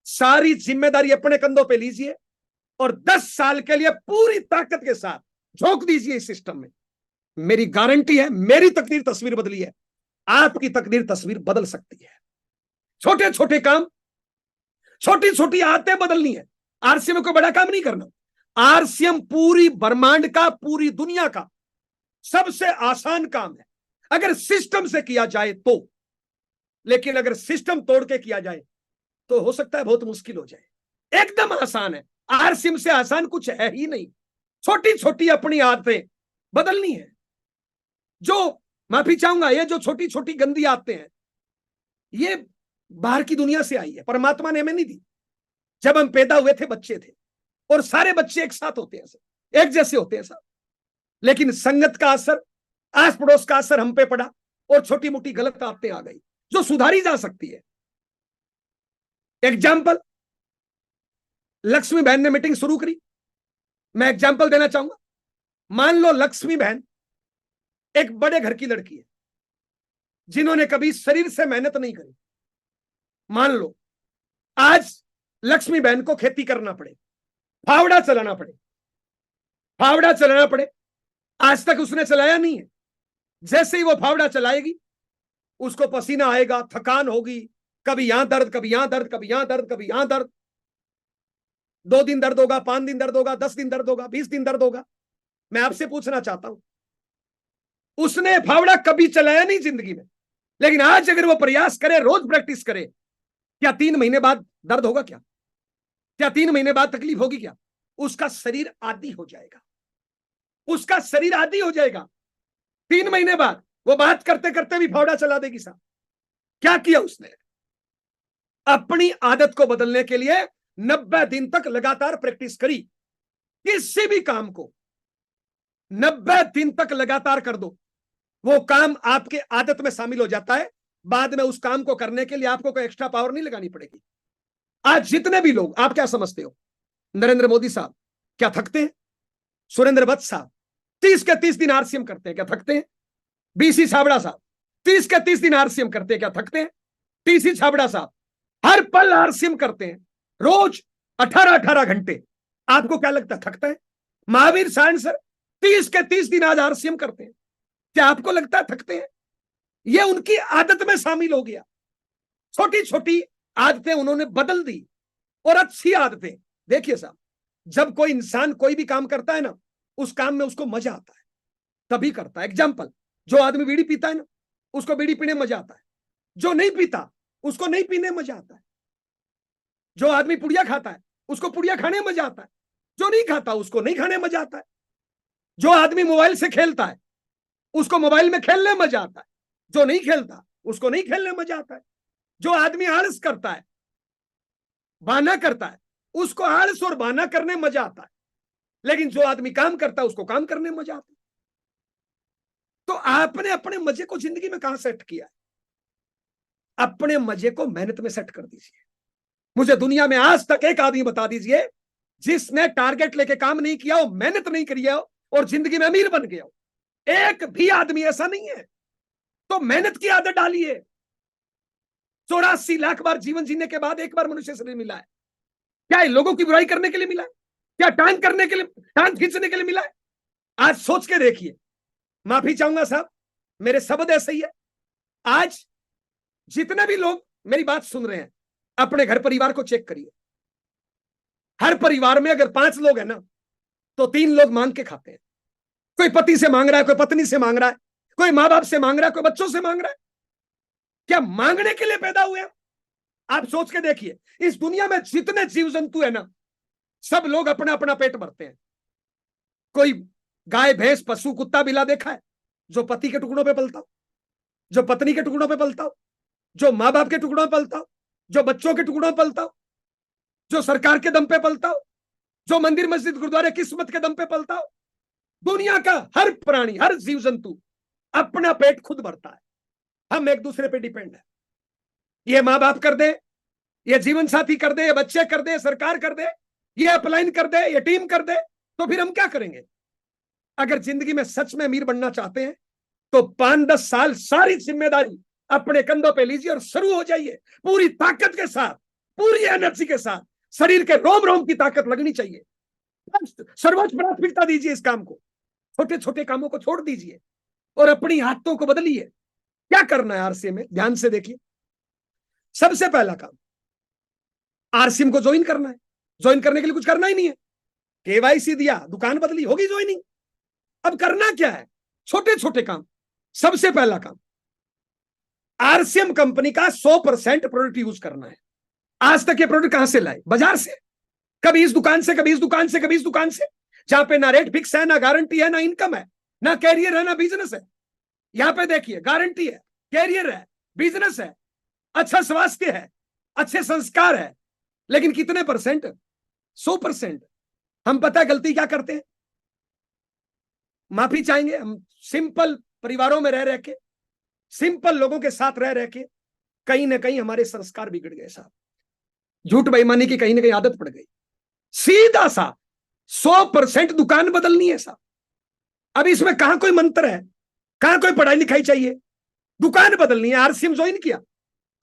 सारी जिम्मेदारी अपने कंधों पे लीजिए और 10 साल के लिए पूरी ताकत के साथ झोंक दीजिए इस सिस्टम में। मेरी गारंटी है, मेरी तकदीर तस्वीर बदली है, आपकी तकदीर तस्वीर बदल सकती है। छोटे छोटे काम, छोटी छोटी आदतें बदलनी है। आरसीएम को बड़ा काम नहीं करना। आरसीएम पूरी ब्रह्मांड का, पूरी दुनिया का सबसे आसान काम है अगर सिस्टम से किया जाए तो। लेकिन अगर सिस्टम तोड़ के किया जाए तो हो सकता है बहुत मुश्किल हो जाए। एकदम आसान है, आरसीएम से आसान कुछ है ही नहीं। छोटी छोटी अपनी आदतें बदलनी है। जो माफी चाहूंगा, ये जो छोटी छोटी गंदी आदतें हैं, ये बाहर की दुनिया से आई है, परमात्मा ने हमें नहीं दी। जब हम पैदा हुए थे, बच्चे थे, और सारे बच्चे एक साथ होते हैं, एक जैसे होते हैं सब। लेकिन संगत का असर, आस पड़ोस का असर हम पे पड़ा और छोटी मोटी गलत आदतें आ गई जो सुधारी जा सकती है। एग्जाम्पल, लक्ष्मी बहन ने मीटिंग शुरू करी। मैं एग्जाम्पल देना चाहूंगा। मान लो लक्ष्मी बहन एक बड़े घर की लड़की है जिन्होंने कभी शरीर से मेहनत नहीं करी। मान लो आज लक्ष्मी बहन को खेती करना पड़े, फावड़ा चलाना पड़े, फावड़ा चलाना पड़े। आज तक उसने चलाया नहीं है। जैसे ही वो फावड़ा चलाएगी, उसको पसीना आएगा, थकान होगी, कभी यहां दर्द, कभी यहां दर्द, कभी यहां दर्द, कभी यहां दर्द। 2 दिन दर्द होगा, 5 दिन दर्द होगा, 10 दिन दर्द होगा, 20 दिन दर्द होगा। मैं आपसे पूछना चाहता हूं, उसने फावड़ा कभी चलाया नहीं जिंदगी में, लेकिन आज अगर वो प्रयास करे, रोज प्रैक्टिस करे, क्या 3 महीने बाद दर्द होगा? क्या 3 महीने बाद तकलीफ होगी? क्या उसका शरीर आदी हो जाएगा? उसका शरीर आदी हो जाएगा। 3 महीने बाद वो बात करते करते भी फावड़ा चला देगी साहब। क्या किया उसने? अपनी आदत को बदलने के लिए 90 दिन तक लगातार प्रैक्टिस करी। किसी भी काम को 90 दिन तक लगातार कर दो, वो काम आपके आदत में शामिल हो जाता है। बाद में उस काम को करने के लिए आपको कोई एक्स्ट्रा पावर नहीं लगानी पड़ेगी। आज जितने भी लोग, आप क्या समझते हो, नरेंद्र मोदी साहब क्या थकते हैं? सुरेंद्र वत्स साहब 30 के 30 दिन आरसीएम करते हैं, क्या थकते हैं? बीसी छाबड़ा साहब 30 के 30 दिन आरसीएम करते हैं, क्या थकते हैं? टीसी छाबड़ा साहब हर पल आरसीएम करते हैं, रोज 18-18 घंटे। आपको क्या लगता है थकता है? महावीर सायन सर 30 के 30 दिन आज आरसीएम करते हैं। क्या आपको लगता है थकते हैं? ये उनकी आदत में शामिल हो गया। छोटी छोटी आदतें उन्होंने बदल दी और अच्छी आदतें। देखिए साहब, जब कोई इंसान कोई भी काम करता है ना, उस काम में उसको मजा आता है तभी करता है। एग्जाम्पल, जो आदमी बीड़ी पीता है ना, उसको बीड़ी पीने में मजा आता है। जो नहीं पीता उसको नहीं पीने में मजा आता है। जो आदमी पुड़िया खाता है उसको पुड़िया खाने में मजा आता है। जो नहीं खाता उसको नहीं खाने में मजा आता है। जो आदमी मोबाइल से खेलता है उसको मोबाइल में खेलने में मजा आता है। जो नहीं खेलता उसको नहीं खेलने में मजा आता है। जो आदमी आलस करता है, बहाना करता है, उसको आलस और बहाना करने में मजा आता है। लेकिन जो आदमी काम करता है उसको काम करने में मजा आता है। तो आपने अपने मजे को जिंदगी में कहां सेट किया है? अपने मजे को मेहनत में सेट कर दीजिए। मुझे दुनिया में आज तक एक आदमी बता दीजिए जिसने टारगेट लेके काम नहीं किया हो, मेहनत नहीं करी हो और जिंदगी में अमीर बन गया हो। एक भी आदमी ऐसा नहीं है। तो मेहनत की आदत डालिए। 84 लाख बार जीवन जीने के बाद एक बार मनुष्य शरीर मिला है। क्या लोगों की बुराई करने के लिए मिला है? क्या टांग करने के लिए, टांग खींचने के लिए मिला है? आज सोच के देखिए। माफी चाहूंगा साहब, मेरे शब्द ऐसे ही है। आज जितने भी लोग मेरी बात सुन रहे हैं, अपने घर परिवार को चेक करिए। हर परिवार में अगर 5 लोग हैं ना, तो 3 लोग मांग के खाते हैं। कोई पति से मांग रहा है, कोई पत्नी से मांग रहा है, कोई मां बाप से मांग रहा है, कोई बच्चों से मांग रहा है। क्या मांगने के लिए पैदा हुए? आप सोच के देखिए, इस दुनिया में जितने जीव जंतु है ना, सब लोग अपना अपना पेट भरते हैं। कोई गाय भैंस पशु कुत्ता बिल्ला देखा है जो पति के टुकड़ों पे पलता हो, जो पत्नी के टुकड़ों पे पलता हो, जो मां बाप के टुकड़ों पे पलता हो, जो बच्चों के टुकड़ों पे पलता हो, जो सरकार के दम पे पलता हो, जो मंदिर मस्जिद गुरुद्वारे किस्मत के दम पे पलता हो? दुनिया का हर प्राणी, हर जीव जंतु अपना पेट खुद भरता है। हम एक दूसरे पे डिपेंड है। ये माँ बाप कर दे, ये जीवन साथी कर दे, ये बच्चे कर दे, सरकार कर दे, ये अपलाइन कर दे, ये टीम कर दे, तो फिर हम क्या करेंगे? अगर जिंदगी में सच में अमीर बनना चाहते हैं तो 5-10 साल सारी जिम्मेदारी अपने कंधों पे लीजिए और शुरू हो जाइए। पूरी ताकत के साथ, पूरी एनर्जी के साथ, शरीर के रोम रोम की ताकत लगनी चाहिए। सर्वोच्च प्राथमिकता दीजिए इस काम को। छोटे छोटे कामों को छोड़ दीजिए और अपनी आदतों को बदलिए। क्या करना है आरसीएम में? ध्यान से देखिए। सबसे पहला काम, आरसीएम को ज्वाइन करना है। ज्वाइन करने के लिए कुछ करना ही नहीं है। केवाईसी दिया, दुकान बदली, होगी ज्वाइनिंग। अब करना क्या है? छोटे छोटे काम। सबसे पहला काम, आरसीएम कंपनी का 100% प्रोडक्ट यूज करना है। आज तक ये प्रोडक्ट कहां से लाए? बाजार से। कभी इस दुकान से, कभी इस दुकान से, कभी इस दुकान से, जहां पे ना रेट फिक्स है, ना गारंटी है, ना इनकम है, ना कैरियर है, ना बिजनेस है। यहां पे देखिए, गारंटी है, कैरियर है, बिजनेस है, अच्छा स्वास्थ्य है, अच्छे संस्कार है, लेकिन कितने परसेंट? 100%। हम पता है गलती क्या करते हैं? माफी चाहेंगे, हम सिंपल परिवारों में रह के, सिंपल लोगों के साथ रह के कहीं ना कहीं हमारे संस्कार बिगड़ गए साहब। झूठ बेईमानी की कहीं ना कहीं आदत पड़ गई। सीधा सा 100% दुकान बदलनी है साहब। अब इसमें कहां कोई मंत्र है, कहां कोई पढ़ाई लिखाई चाहिए? दुकान बदलनी है। आरसीएम ज्वाइन किया,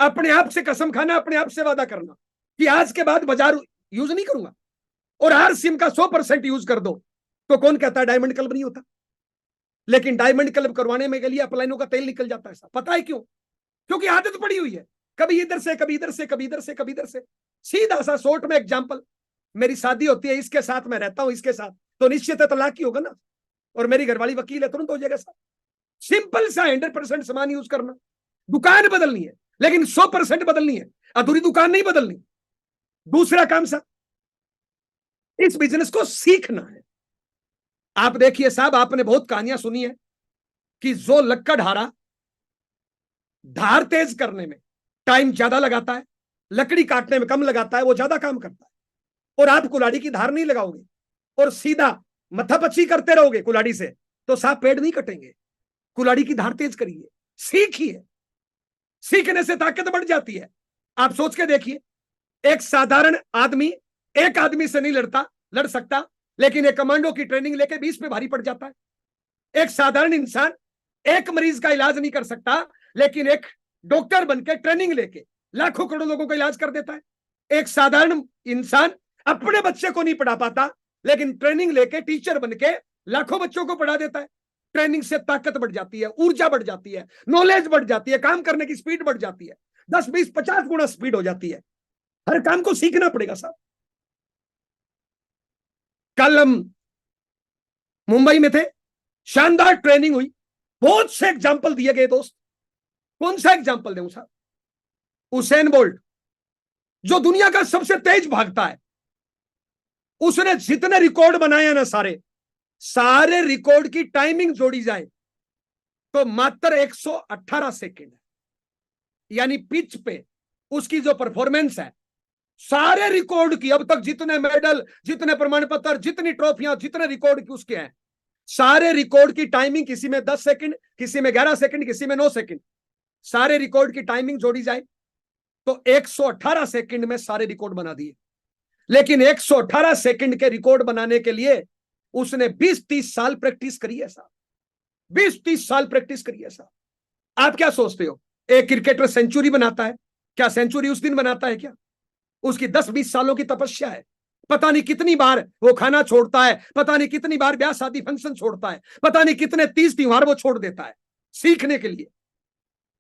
अपने आप से कसम खाना, अपने आप से वादा करना कि आज के बाद बाजार यूज नहीं करूंगा, और आरसीएम का 100% यूज कर दो। तो कौन कहता है डायमंड क्लब नहीं होता? लेकिन डायमंड क्लब करवाने में के लिए अपलाइनों का तेल निकल जाता है साहब। पता है क्यों? क्योंकि आदत पड़ी हुई है। कभी इधर से, कभी इधर से, कभी इधर से, कभी इधर से। सीधा सा शॉर्ट में एग्जाम्पल, मेरी शादी होती है, इसके साथ मैं रहता हूं, इसके साथ, तो निश्चित है तलाक ही होगा ना। और मेरी घरवाली वकील है, तुरंत हो जाएगा साहब। सिंपल सा 100% सामान यूज करना। दुकान बदलनी है, लेकिन 100% बदलनी है। अधूरी दुकान नहीं बदलनी। दूसरा काम साहब, इस बिजनेस को सीखना है। आप देखिए साहब, आपने बहुत कहानियां सुनी है कि जो लक्कड़ ढारा धार तेज करने में टाइम ज्यादा लगाता है, लकड़ी काटने में कम लगाता है, वो ज्यादा काम करता है। और आप कुल्हाड़ी की धार नहीं लगाओगे और सीधा मथापच्ची करते रहोगे कुल्हाड़ी से, तो साहब पेड़ नहीं कटेंगे। कुल्हाड़ी की धार तेज करिए, सीखिए। सीखने से ताकत बढ़ जाती है। आप सोच के देखिए, एक साधारण आदमी एक आदमी से नहीं लड़ सकता, लेकिन एक कमांडो की ट्रेनिंग लेके 20 पे भारी पड़ जाता है। एक साधारण इंसान एक मरीज का इलाज नहीं कर सकता, लेकिन एक डॉक्टर बनकर ट्रेनिंग लेके लाखों करोड़ों लोगों का इलाज कर देता है। एक साधारण इंसान अपने बच्चे को नहीं पढ़ा पाता, लेकिन ट्रेनिंग लेके टीचर बनके लाखों बच्चों को पढ़ा देता है। ट्रेनिंग से ताकत बढ़ जाती है, ऊर्जा बढ़ जाती है, नॉलेज बढ़ जाती है, काम करने की स्पीड बढ़ जाती है, 10 20 50 गुना स्पीड हो जाती है। हर काम को सीखना पड़ेगा साहब। कल हम मुंबई में थे, शानदार ट्रेनिंग हुई, बहुत से एग्जाम्पल दिए गए दोस्त। कौन सा एग्जाम्पल दूं साहब? उसेन बोल्ट जो दुनिया का सबसे तेज भागता है, उसने जितने रिकॉर्ड बनाए हैं ना, सारे सारे रिकॉर्ड की टाइमिंग जोड़ी जाए तो मात्र 118 सेकंड है। यानी पिच पे उसकी जो परफॉर्मेंस है, सारे रिकॉर्ड की, अब तक जितने मेडल, जितने प्रमाण पत्र, जितनी ट्रॉफियां, जितने रिकॉर्ड की उसके हैं, सारे रिकॉर्ड की टाइमिंग, किसी में 10 सेकंड, किसी में 11 सेकंड, किसी में 9 सेकंड, सारे रिकॉर्ड की टाइमिंग जोड़ी जाए तो 118 सेकंड में सारे रिकॉर्ड बना दिए। लेकिन 118 सेकंड के रिकॉर्ड बनाने के लिए उसने 20-30 साल प्रैक्टिस करी है साहब, 20-30 साल प्रैक्टिस करी है साहब। आप क्या सोचते हो, एक क्रिकेटर सेंचुरी बनाता है क्या? सेंचुरी उस दिन बनाता है क्या? उसकी 10-20 सालों की तपस्या है। पता नहीं कितनी बार वो खाना छोड़ता है, पता नहीं कितनी बार ब्याह शादी फंक्शन छोड़ता है, पता नहीं कितने 30 त्योहार वो छोड़ देता है सीखने के लिए,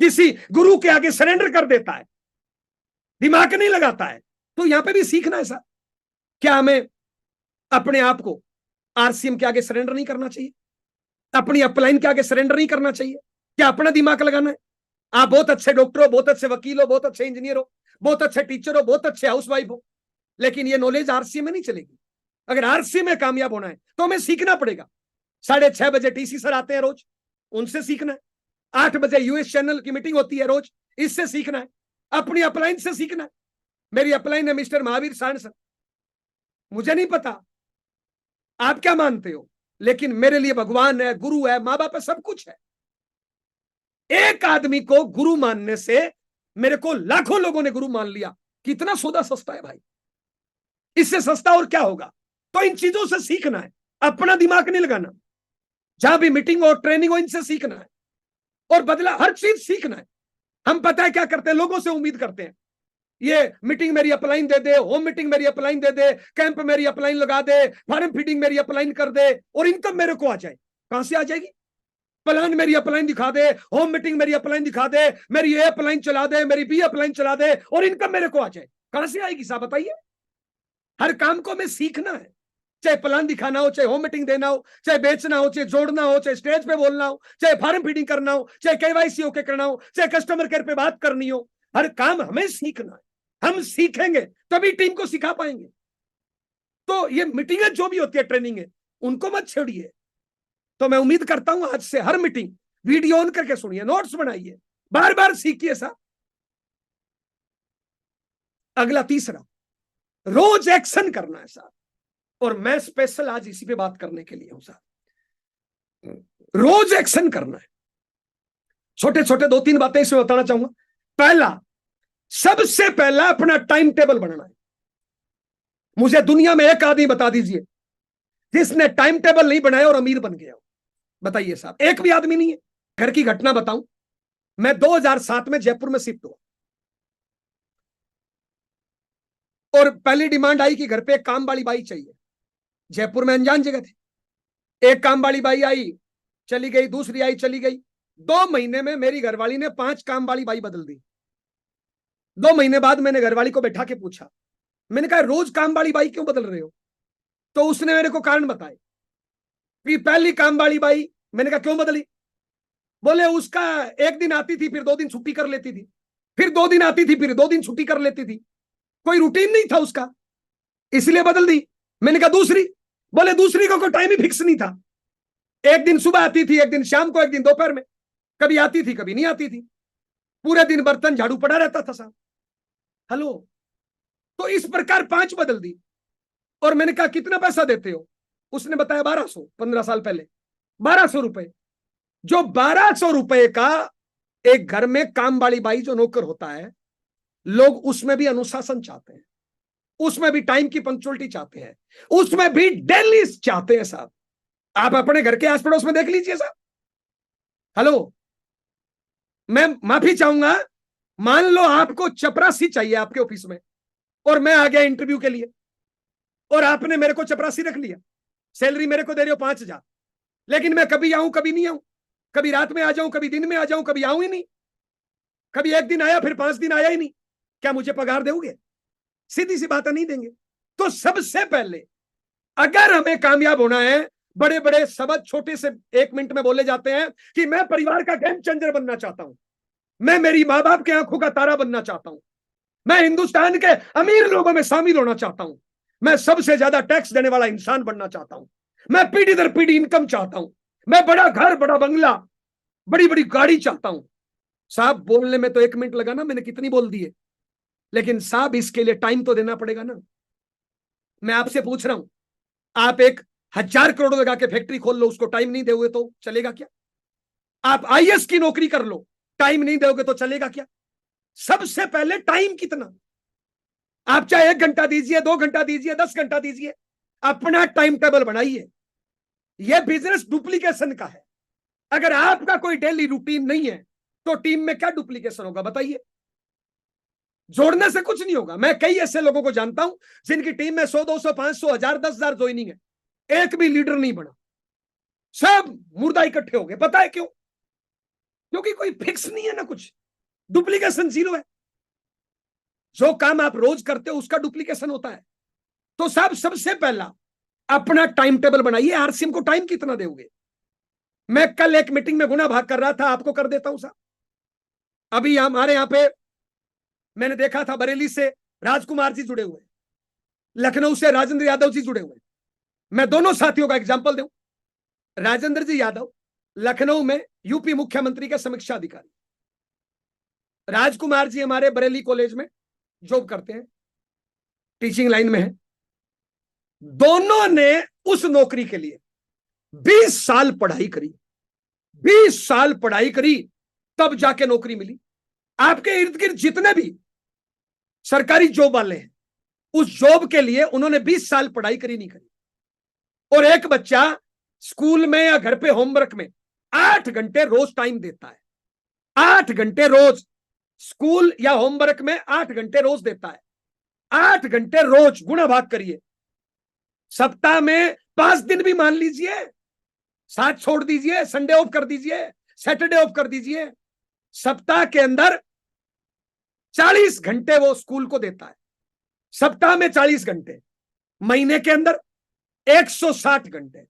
किसी गुरु के आगे सरेंडर कर देता है, दिमाग नहीं लगाता है। तो यहां पे भी सीखना है सर। क्या हमें अपने आप को आरसीएम के आगे सरेंडर नहीं करना चाहिए? अपनी अपलाइन के आगे सरेंडर नहीं करना चाहिए? क्या अपना दिमाग लगाना है? आप बहुत अच्छे डॉक्टर हो, बहुत अच्छे वकील हो, बहुत अच्छे इंजीनियर हो, बहुत अच्छे टीचर हो, बहुत अच्छे हाउसवाइफ हो, लेकिन ये नॉलेज आरसीएम में नहीं चलेगी। अगर आरसीएम में कामयाब होना है तो हमें सीखना पड़ेगा। 6:30 बजे टीसी सर आते हैं रोज, उनसे सीखना है। 8 बजे यूएस चैनल की मीटिंग होती है रोज, इससे सीखना है। अपनी अपलाइन से सीखना है। मेरी अपलाइन है मिस्टर महावीर सांड सर। मुझे नहीं पता आप क्या मानते हो, लेकिन मेरे लिए भगवान है, गुरु है, माँ बाप है, सब कुछ है। एक आदमी को गुरु मानने से मेरे को लाखों लोगों ने गुरु मान लिया। कितना सौदा सस्ता है भाई, इससे सस्ता और क्या होगा? तो इन चीजों से सीखना है, अपना दिमाग नहीं लगाना। जहां भी मीटिंग हो, ट्रेनिंग हो, इनसे सीखना है और बदला हर चीज सीखना है। हम पता है क्या करते हैं, लोगों से उम्मीद करते हैं ये मीटिंग मेरी अपलाइन दे दे, होम मीटिंग मेरी अपलाइन दे दे, कैंप मेरी अपलाइन लगा दे, फार्म फीडिंग मेरी अपलाइन कर दे और इनकम मेरे को आ जाए। कहां से आ जाएगी? प्लान मेरी अपलाइन दिखा दे, होम मीटिंग मेरी अपलाइन दिखा दे, मेरी ये अपलाइन चला दे, मेरी बी अपलाइन चला दे और इनकम मेरे को आ जाए। कहां से आएगी साहब बताइए? हर काम को हमें सीखना है, चाहे प्लान दिखाना हो, चाहे होम मीटिंग देना हो, चाहे बेचना हो, चाहे जोड़ना हो, चाहे स्टेज पे बोलना हो, चाहे फार्म फीडिंग करना हो, चाहे केवाईसी होके करना हो, चाहे कस्टमर केयर पे बात करनी हो। हर काम हमें सीखना है। हम सीखेंगे तभी टीम को सिखा पाएंगे। तो ये मीटिंगें जो भी होती है, ट्रेनिंग है, उनको मत छेड़िए। तो मैं उम्मीद करता हूं आज से हर मीटिंग वीडियो ऑन करके सुनिए, नोट्स बनाइए, बार बार सीखिए साहब। अगला तीसरा, रोज एक्शन करना है साहब। और मैं स्पेशल आज इसी पे बात करने के लिए हूं साहब। रोज एक्शन करना है। छोटे छोटे 2-3 बातें इसमें बताना चाहूंगा। पहला, सबसे पहला अपना टाइम टेबल बनाना है। मुझे दुनिया में एक आदमी बता दीजिए जिसने टाइम टेबल नहीं बनाया और अमीर बन गया हो। बताइए साहब, एक भी आदमी नहीं है। घर की घटना बताऊं, मैं 2007 में जयपुर में शिफ्ट हुआ और पहली डिमांड आई कि घर पे एक काम वाली बाई चाहिए। जयपुर में अनजान जगह थी। एक काम वाली बाई आई, चली गई, दूसरी आई, चली गई। 2 महीने में मेरी घरवाली ने 5 काम वाली बाई बदल दी। 2 महीने बाद मैंने घरवाली को बैठा के पूछा, मैंने कहा रोज काम वाली बाई क्यों बदल रहे हो? तो उसने मेरे को कारण बताए कि पहली काम वाली बाई, मैंने कहा क्यों बदली? बोले उसका एक दिन आती थी, फिर 2 दिन छुट्टी कर लेती थी, फिर 2 दिन आती थी, फिर 2 दिन छुट्टी कर लेती थी, कोई रूटीन नहीं था उसका, इसलिए बदल दी। मैंने कहा दूसरी? बोले दूसरी का कोई टाइम ही फिक्स नहीं था। एक दिन सुबह आती थी, एक दिन शाम को, एक दिन दोपहर में, कभी आती थी कभी नहीं आती थी, पूरे दिन बर्तन झाड़ू पड़ा रहता था साहब। हेलो, तो इस प्रकार 5 बदल दी। और मैंने कहा कितना पैसा देते हो? उसने बताया 1200, 15 साल पहले 1200 रुपए। जो 1200 रुपए का एक घर में काम वाली बाई जो नौकर होता है, लोग उसमें भी अनुशासन चाहते हैं, उसमें भी टाइम की पंक्चुअलिटी चाहते हैं, उसमें भी डेली चाहते हैं साहब। आप अपने घर के आस पड़ोस में देख लीजिए साहब। हेलो, मैं माफी चाहूंगा, मान लो आपको चपरासी चाहिए आपके ऑफिस में और मैं आ गया इंटरव्यू के लिए और आपने मेरे को चपरासी रख लिया, सैलरी मेरे को दे रहे हो 5000, लेकिन मैं कभी आऊं कभी नहीं आऊं, कभी रात में आ जाऊं कभी दिन में आ जाऊं, कभी आऊं ही नहीं, कभी एक दिन आया फिर 5 दिन आया ही नहीं, क्या मुझे पगार दोगे? सीधी सी बात है, नहीं देंगे। तो सबसे पहले अगर हमें कामयाब होना है, बड़े बड़े शब्द छोटे से 1 मिनट में बोले जाते हैं कि मैं परिवार का गेम चेंजर बनना चाहता हूं, मैं मेरी माँ बाप के आंखों का तारा बनना चाहता हूं, मैं हिंदुस्तान के अमीर लोगों में शामिल होना चाहता हूं, मैं सबसे ज्यादा टैक्स देने वाला इंसान बनना चाहता हूं, मैं पीढ़ी दर पीढ़ी इनकम चाहता हूं, मैं बड़ा घर बड़ा बंगला बड़ी बड़ी गाड़ी चाहता हूं। साहब बोलने में तो 1 मिनट लगा ना, मैंने कितनी बोल दी है, लेकिन साहब इसके लिए टाइम तो देना पड़ेगा ना। मैं आपसे पूछ रहा हूं, आप 1,000 करोड़ लगा के फैक्ट्री खोल लो, उसको टाइम नहीं दोगे तो चलेगा क्या? आप आईएएस की नौकरी कर लो, टाइम नहीं दोगे तो चलेगा क्या? सबसे पहले टाइम कितना, आप चाहे 1 घंटा दीजिए, 2 घंटा दीजिए, 10 घंटा दीजिए, अपना टाइम टेबल बनाइए। यह बिजनेस डुप्लीकेशन का है। अगर आपका कोई डेली रूटीन नहीं है तो टीम में क्या डुप्लीकेशन होगा बताइए? जोड़ने से कुछ नहीं होगा। मैं कई ऐसे लोगों को जानता हूं जिनकी टीम में 100, 200, 500, 1000, 10,000 ज्वाइनिंग है, एक भी लीडर नहीं बना, सब मुर्दा इकट्ठे हो गए। पता है क्यों? क्योंकि कोई फिक्स नहीं है ना, कुछ डुप्लीकेशन जीरो है। जो काम आप रोज करते हो उसका डुप्लीकेशन होता है। तो साहब सबसे पहला अपना टाइम टेबल बनाइए। आरसीएम को टाइम कितना दोगे? मैं कल एक मीटिंग में गुना भाग कर रहा था, आपको कर देता हूं साहब। अभी हमारे यहां पे मैंने देखा था, बरेली से राजकुमार जी जुड़े हुए, लखनऊ से राजेंद्र यादव जी जुड़े हुए। मैं दोनों साथियों का एग्जाम्पल दूं। राजेंद्र जी यादव लखनऊ में यूपी मुख्यमंत्री के समीक्षा अधिकारी, राजकुमार जी हमारे बरेली कॉलेज में जॉब करते हैं, टीचिंग लाइन में है। दोनों ने उस नौकरी के लिए 20 साल पढ़ाई करी, 20 साल पढ़ाई करी, तब जाके नौकरी मिली। आपके इर्द गिर्द जितने भी सरकारी जॉब वाले हैं, उस जॉब के लिए उन्होंने 20 साल पढ़ाई करी नहीं करी। और एक बच्चा स्कूल में या घर पे होमवर्क में 8 घंटे रोज टाइम देता है, 8 घंटे रोज स्कूल या होमवर्क में 8 घंटे रोज देता है, 8 घंटे रोज गुणा भाग करिए। सप्ताह में 5 दिन भी मान लीजिए, 7 छोड़ दीजिए, संडे ऑफ कर दीजिए, सैटरडे ऑफ कर दीजिए, सप्ताह के अंदर 40 घंटे वो स्कूल को देता है। सप्ताह में 40 घंटे, महीने के अंदर 160 घंटे,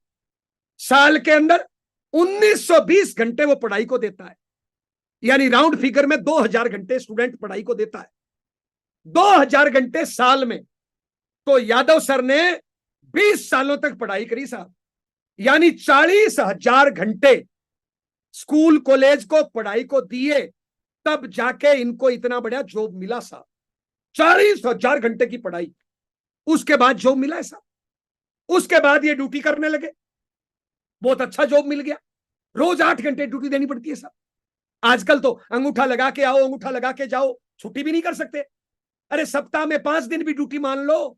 साल के अंदर 1920 घंटे वो पढ़ाई को देता है। यानी राउंड फिगर में 2000 घंटे स्टूडेंट पढ़ाई को देता है, 2000 घंटे साल में। तो यादव सर ने 20 सालों तक पढ़ाई करी साहब, यानी 40,000 घंटे स्कूल कॉलेज को पढ़ाई को दिए, तब जाके इनको इतना बड़ा जॉब मिला साहब। 40,000 घंटे की पढ़ाई, उसके बाद जॉब मिला है साहब। उसके बाद ये ड्यूटी करने लगे, बहुत अच्छा जॉब मिल गया। रोज 8 घंटे ड्यूटी देनी पड़ती है साहब। आजकल तो अंगूठा लगा के आओ, अंगूठा लगा के जाओ, छुट्टी भी नहीं कर सकते। अरे सप्ताह में 5 दिन भी ड्यूटी मान लो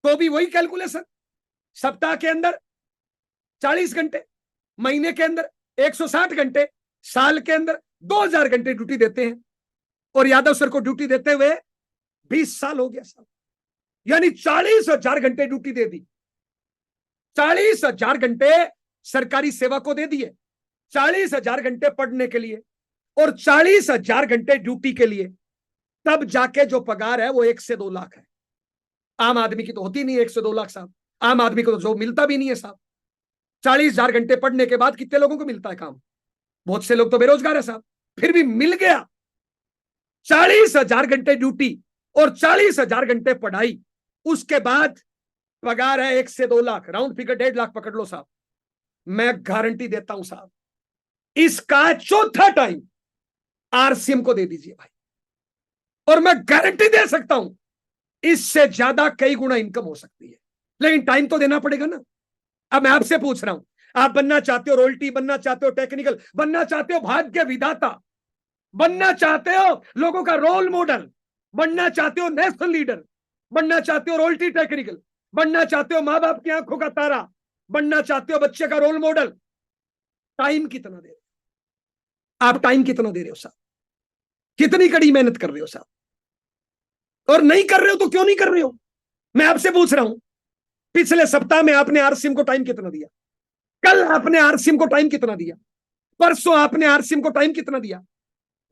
तो भी वही कैलकुलेशन, सप्ताह के अंदर 40 घंटे, महीने के अंदर 160 घंटे, साल के अंदर 2000 घंटे ड्यूटी देते हैं। और यादव सर को ड्यूटी देते हुए 20 साल हो गया साहब, यानी 40,000 घंटे ड्यूटी दे दी, 40,000 घंटे सरकारी सेवा को दे दिए, 40,000 घंटे पढ़ने के लिए और 40,000 घंटे ड्यूटी के लिए। तब जाके जो पगार है वो 1 से 2 लाख है। आम आदमी की तो होती नहीं 1 से 2 लाख साहब, आम आदमी को तो जॉब मिलता भी नहीं है साहब। 40,000 घंटे पढ़ने के बाद कितने लोगों को मिलता है काम? बहुत से लोग तो बेरोजगार है साहब, फिर भी मिल गया। 40,000 घंटे ड्यूटी और 40,000 घंटे पढ़ाई, उसके बाद पगार है 1 से 2 लाख, राउंड फिगर 1.5 लाख पकड़ लो साहब। मैं गारंटी देता हूं साहब, इसका चौथा टाइम आरसीएम को दे दीजिए भाई, और मैं गारंटी दे सकता हूं इससे ज्यादा कई गुना इनकम हो सकती है। लेकिन टाइम तो देना पड़ेगा ना। अब मैं आपसे पूछ रहा हूं, आप बनना चाहते हो रॉयल्टी, बनना चाहते हो टेक्निकल, बनना चाहते हो भाग्य विधाता, बनना चाहते हो लोगों का रोल मॉडल, बनना चाहते हो नेशनल लीडर, बनना चाहते हो रॉयल्टी टेक्निकल, बनना चाहते हो माँ बाप की आंखों का तारा, बनना चाहते हो बच्चे का रोल मॉडल, टाइम कितना दे रहे हो आप? टाइम कितना दे रहे हो साहब? कितनी कड़ी मेहनत कर रहे हो साहब? और नहीं कर रहे हो तो क्यों नहीं कर रहे हो? मैं आपसे पूछ रहा हूं, पिछले सप्ताह में आपने आरसीएम को टाइम कितना दिया? कल आपने आरसीएम को टाइम कितना दिया? परसों आपने आरसीएम को टाइम कितना दिया?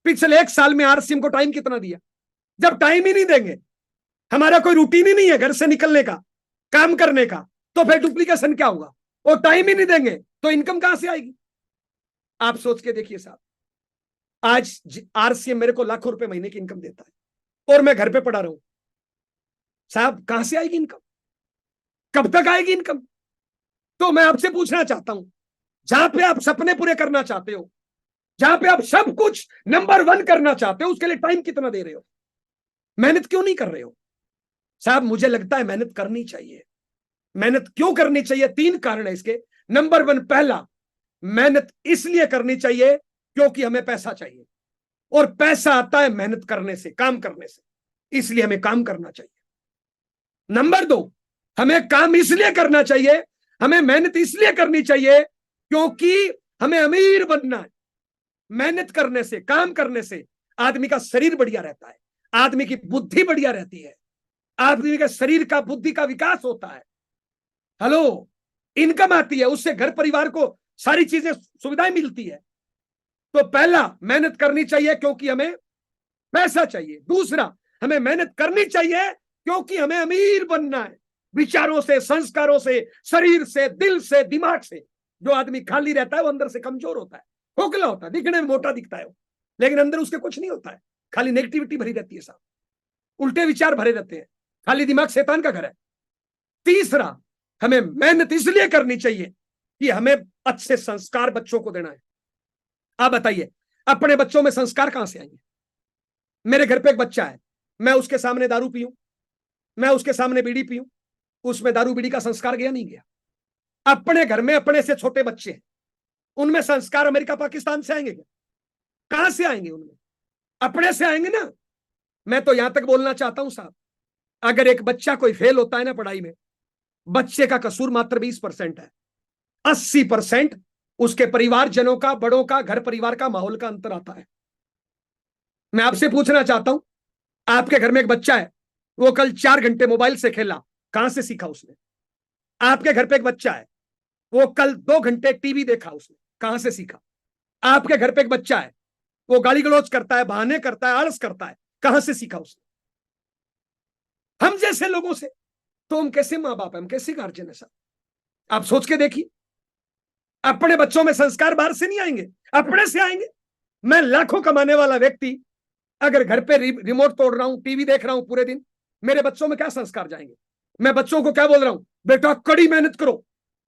पिछले 1 साल में आरसीएम को टाइम कितना दिया? जब टाइम ही नहीं देंगे, हमारा कोई रूटीन ही नहीं है घर से निकलने का, काम करने का, तो फिर डुप्लीकेशन क्या होगा? और टाइम ही नहीं देंगे तो इनकम कहां से आएगी? आप सोच के देखिए साहब, आज आरसीएम मेरे को लाखों रुपए महीने की इनकम देता है और मैं घर पे पड़ा रहूं, साहब कहां से आएगी इनकम? कब तक आएगी इनकम? तो मैं आपसे पूछना चाहता हूं, जहां पे आप सपने पूरे करना चाहते हो, जहां पे आप सब कुछ नंबर 1 करना चाहते हो, उसके लिए टाइम कितना दे रहे हो? मेहनत क्यों नहीं कर रहे हो? साहब मुझे लगता है मेहनत करनी चाहिए। मेहनत क्यों करनी चाहिए? 3 कारण है इसके। नंबर 1, पहला, मेहनत इसलिए करनी चाहिए क्योंकि हमें पैसा चाहिए, और पैसा आता है मेहनत करने से, काम करने से, इसलिए हमें काम करना चाहिए। नंबर 2, हमें काम इसलिए करना चाहिए, हमें मेहनत इसलिए करनी चाहिए क्योंकि हमें अमीर बनना है। मेहनत करने से, काम करने से आदमी का शरीर बढ़िया रहता है, आदमी की बुद्धि बढ़िया रहती है, आदमी के शरीर का, बुद्धि का विकास होता है। हेलो, इनकम आती है, उससे घर परिवार को सारी चीजें, सुविधाएं मिलती है। तो पहला, मेहनत करनी चाहिए क्योंकि हमें पैसा चाहिए। दूसरा, हमें मेहनत करनी चाहिए क्योंकि हमें अमीर बनना है, विचारों से, संस्कारों से, शरीर से, दिल से, दिमाग से। जो आदमी खाली रहता है वो अंदर से कमजोर होता है, खोखला होता है, दिखने में मोटा दिखता है वो, लेकिन अंदर उसके कुछ नहीं होता है, खाली नेगेटिविटी भरी रहती है साहब, उल्टे विचार भरे रहते हैं, खाली दिमाग शैतान का घर है। तीसरा, हमें मेहनत इसलिए करनी चाहिए कि हमें अच्छे संस्कार बच्चों को देना है। आप बताइए, अपने बच्चों में संस्कार कहां से आएंगे? मेरे घर पे एक बच्चा है, मैं उसके सामने दारू पीऊं, मैं उसके सामने बीड़ी पीऊं, उसमें दारू बीड़ी का संस्कार गया नहीं गया? अपने घर में अपने से छोटे बच्चे हैं, उनमें संस्कार अमेरिका पाकिस्तान से आएंगे क्या? कहां से आएंगे? उनमें अपने से आएंगे ना। मैं तो यहां तक बोलना चाहता हूं साहब, अगर एक बच्चा कोई फेल होता है ना पढ़ाई में, बच्चे का कसूर मात्र 20% है। 80% उसके परिवारजनों का, बड़ों का, घर परिवार का, माहौल का अंतर आता है। मैं आपसे पूछना चाहता हूं, आपके घर में एक बच्चा है, वो कल 4 घंटे मोबाइल से खेला, कहां से सीखा उसने? आपके घर पे एक बच्चा है, वो कल 2 घंटे टीवी देखा, उसने कहां से सीखा? आपके घर पे एक बच्चा है, वो गाली गलौज करता है, बहाने करता है, आलस करता है, कहां से सीखा उसने? हम जैसे लोगों से। तो हम कैसे मां बाप है, हम कैसे गार्जियन है साहब? आप सोच के देखिए, अपने बच्चों में संस्कार बाहर से नहीं आएंगे, अपने से आएंगे। मैं लाखों कमाने वाला व्यक्ति अगर घर पे रिमोट तोड़ रहा हूं, टीवी देख रहा हूं पूरे दिन, मेरे बच्चों में क्या संस्कार जाएंगे? मैं बच्चों को क्या बोल रहा हूं? बेटा कड़ी मेहनत करो,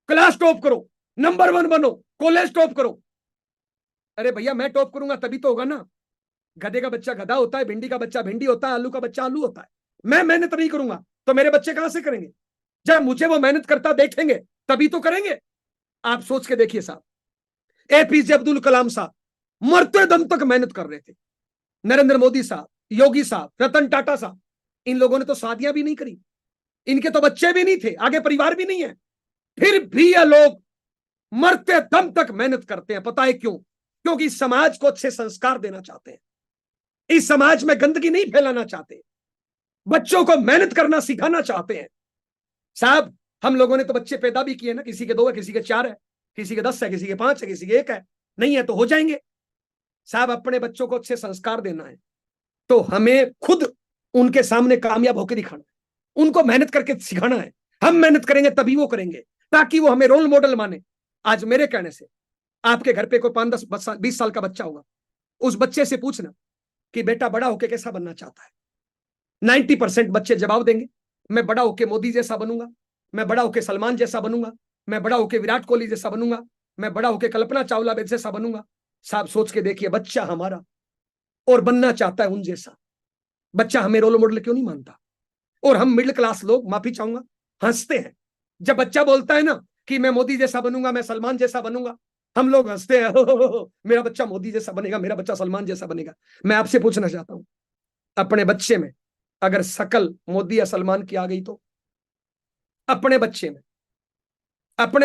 क्लास टॉप करो, नंबर 1 बनो, कॉलेज टॉप करो। अरे भैया, मैं टॉप करूंगा तभी तो होगा ना। गधे का बच्चा गधा होता है, भिंडी का बच्चा भिंडी होता है, आलू का बच्चा आलू होता है। मैं मेहनत नहीं करूंगा तो मेरे बच्चे कहां से करेंगे? जब मुझे वो मेहनत करता देखेंगे तभी तो करेंगे। आप सोच के देखिए साहब, एपीजे अब्दुल कलाम साहब मरते दम तक मेहनत कर रहे थे। नरेंद्र मोदी साहब, योगी साहब, रतन टाटा साहब, इन लोगों ने तो शादियां भी नहीं करी, इनके तो बच्चे भी नहीं थे, आगे परिवार भी नहीं है, फिर भी ये लोग मरते दम तक मेहनत करते हैं। पता है क्यों? क्योंकि समाज को अच्छे संस्कार देना चाहते हैं, इस समाज में गंदगी नहीं फैलाना चाहते, बच्चों को मेहनत करना सिखाना चाहते हैं। साहब, हम लोगों ने तो बच्चे पैदा भी किए ना, किसी के 2 है, किसी के 4 है, किसी के 10 है, किसी के 5 है, किसी के 1 है, नहीं है तो हो जाएंगे। साहब, अपने बच्चों को अच्छे संस्कार देना है तो हमें खुद उनके सामने कामयाब होकर दिखाना है, उनको मेहनत करके सिखाना है। हम मेहनत करेंगे तभी वो करेंगे, ताकि वो हमें रोल मॉडल माने। आज मेरे कहने से आपके घर पे कोई 5, 10, 20 साल का बच्चा होगा, उस बच्चे से पूछना कि बेटा बड़ा होके कैसा बनना चाहता है। 90% बच्चे जवाब देंगे, मैं बड़ा होके मोदी जैसा बनूंगा, मैं बड़ा होके सलमान जैसा बनूंगा, मैं बड़ा होके विराट कोहली जैसा बनूंगा, मैं बड़ा होके कल्पना चावला जैसा बनूंगा। साहब सोच के देखिए, बच्चा हमारा और बनना चाहता है उन जैसा, बच्चा हमें रोल मॉडल क्यों नहीं मानता? और हम मिडिल क्लास लोग, माफी चाहूंगा, हंसते हैं जब बच्चा बोलता है ना कि मैं मोदी जैसा बनूंगा, मैं सलमान जैसा बनूंगा। हम लोग हंसते हैं, हो, मेरा बच्चा मोदी जैसा बनेगा, मेरा बच्चा सलमान जैसा बनेगा। मैं आपसे पूछना चाहता हूं, अपने बच्चे में अगर शकल मोदी या सलमान की आ गई तो? अपने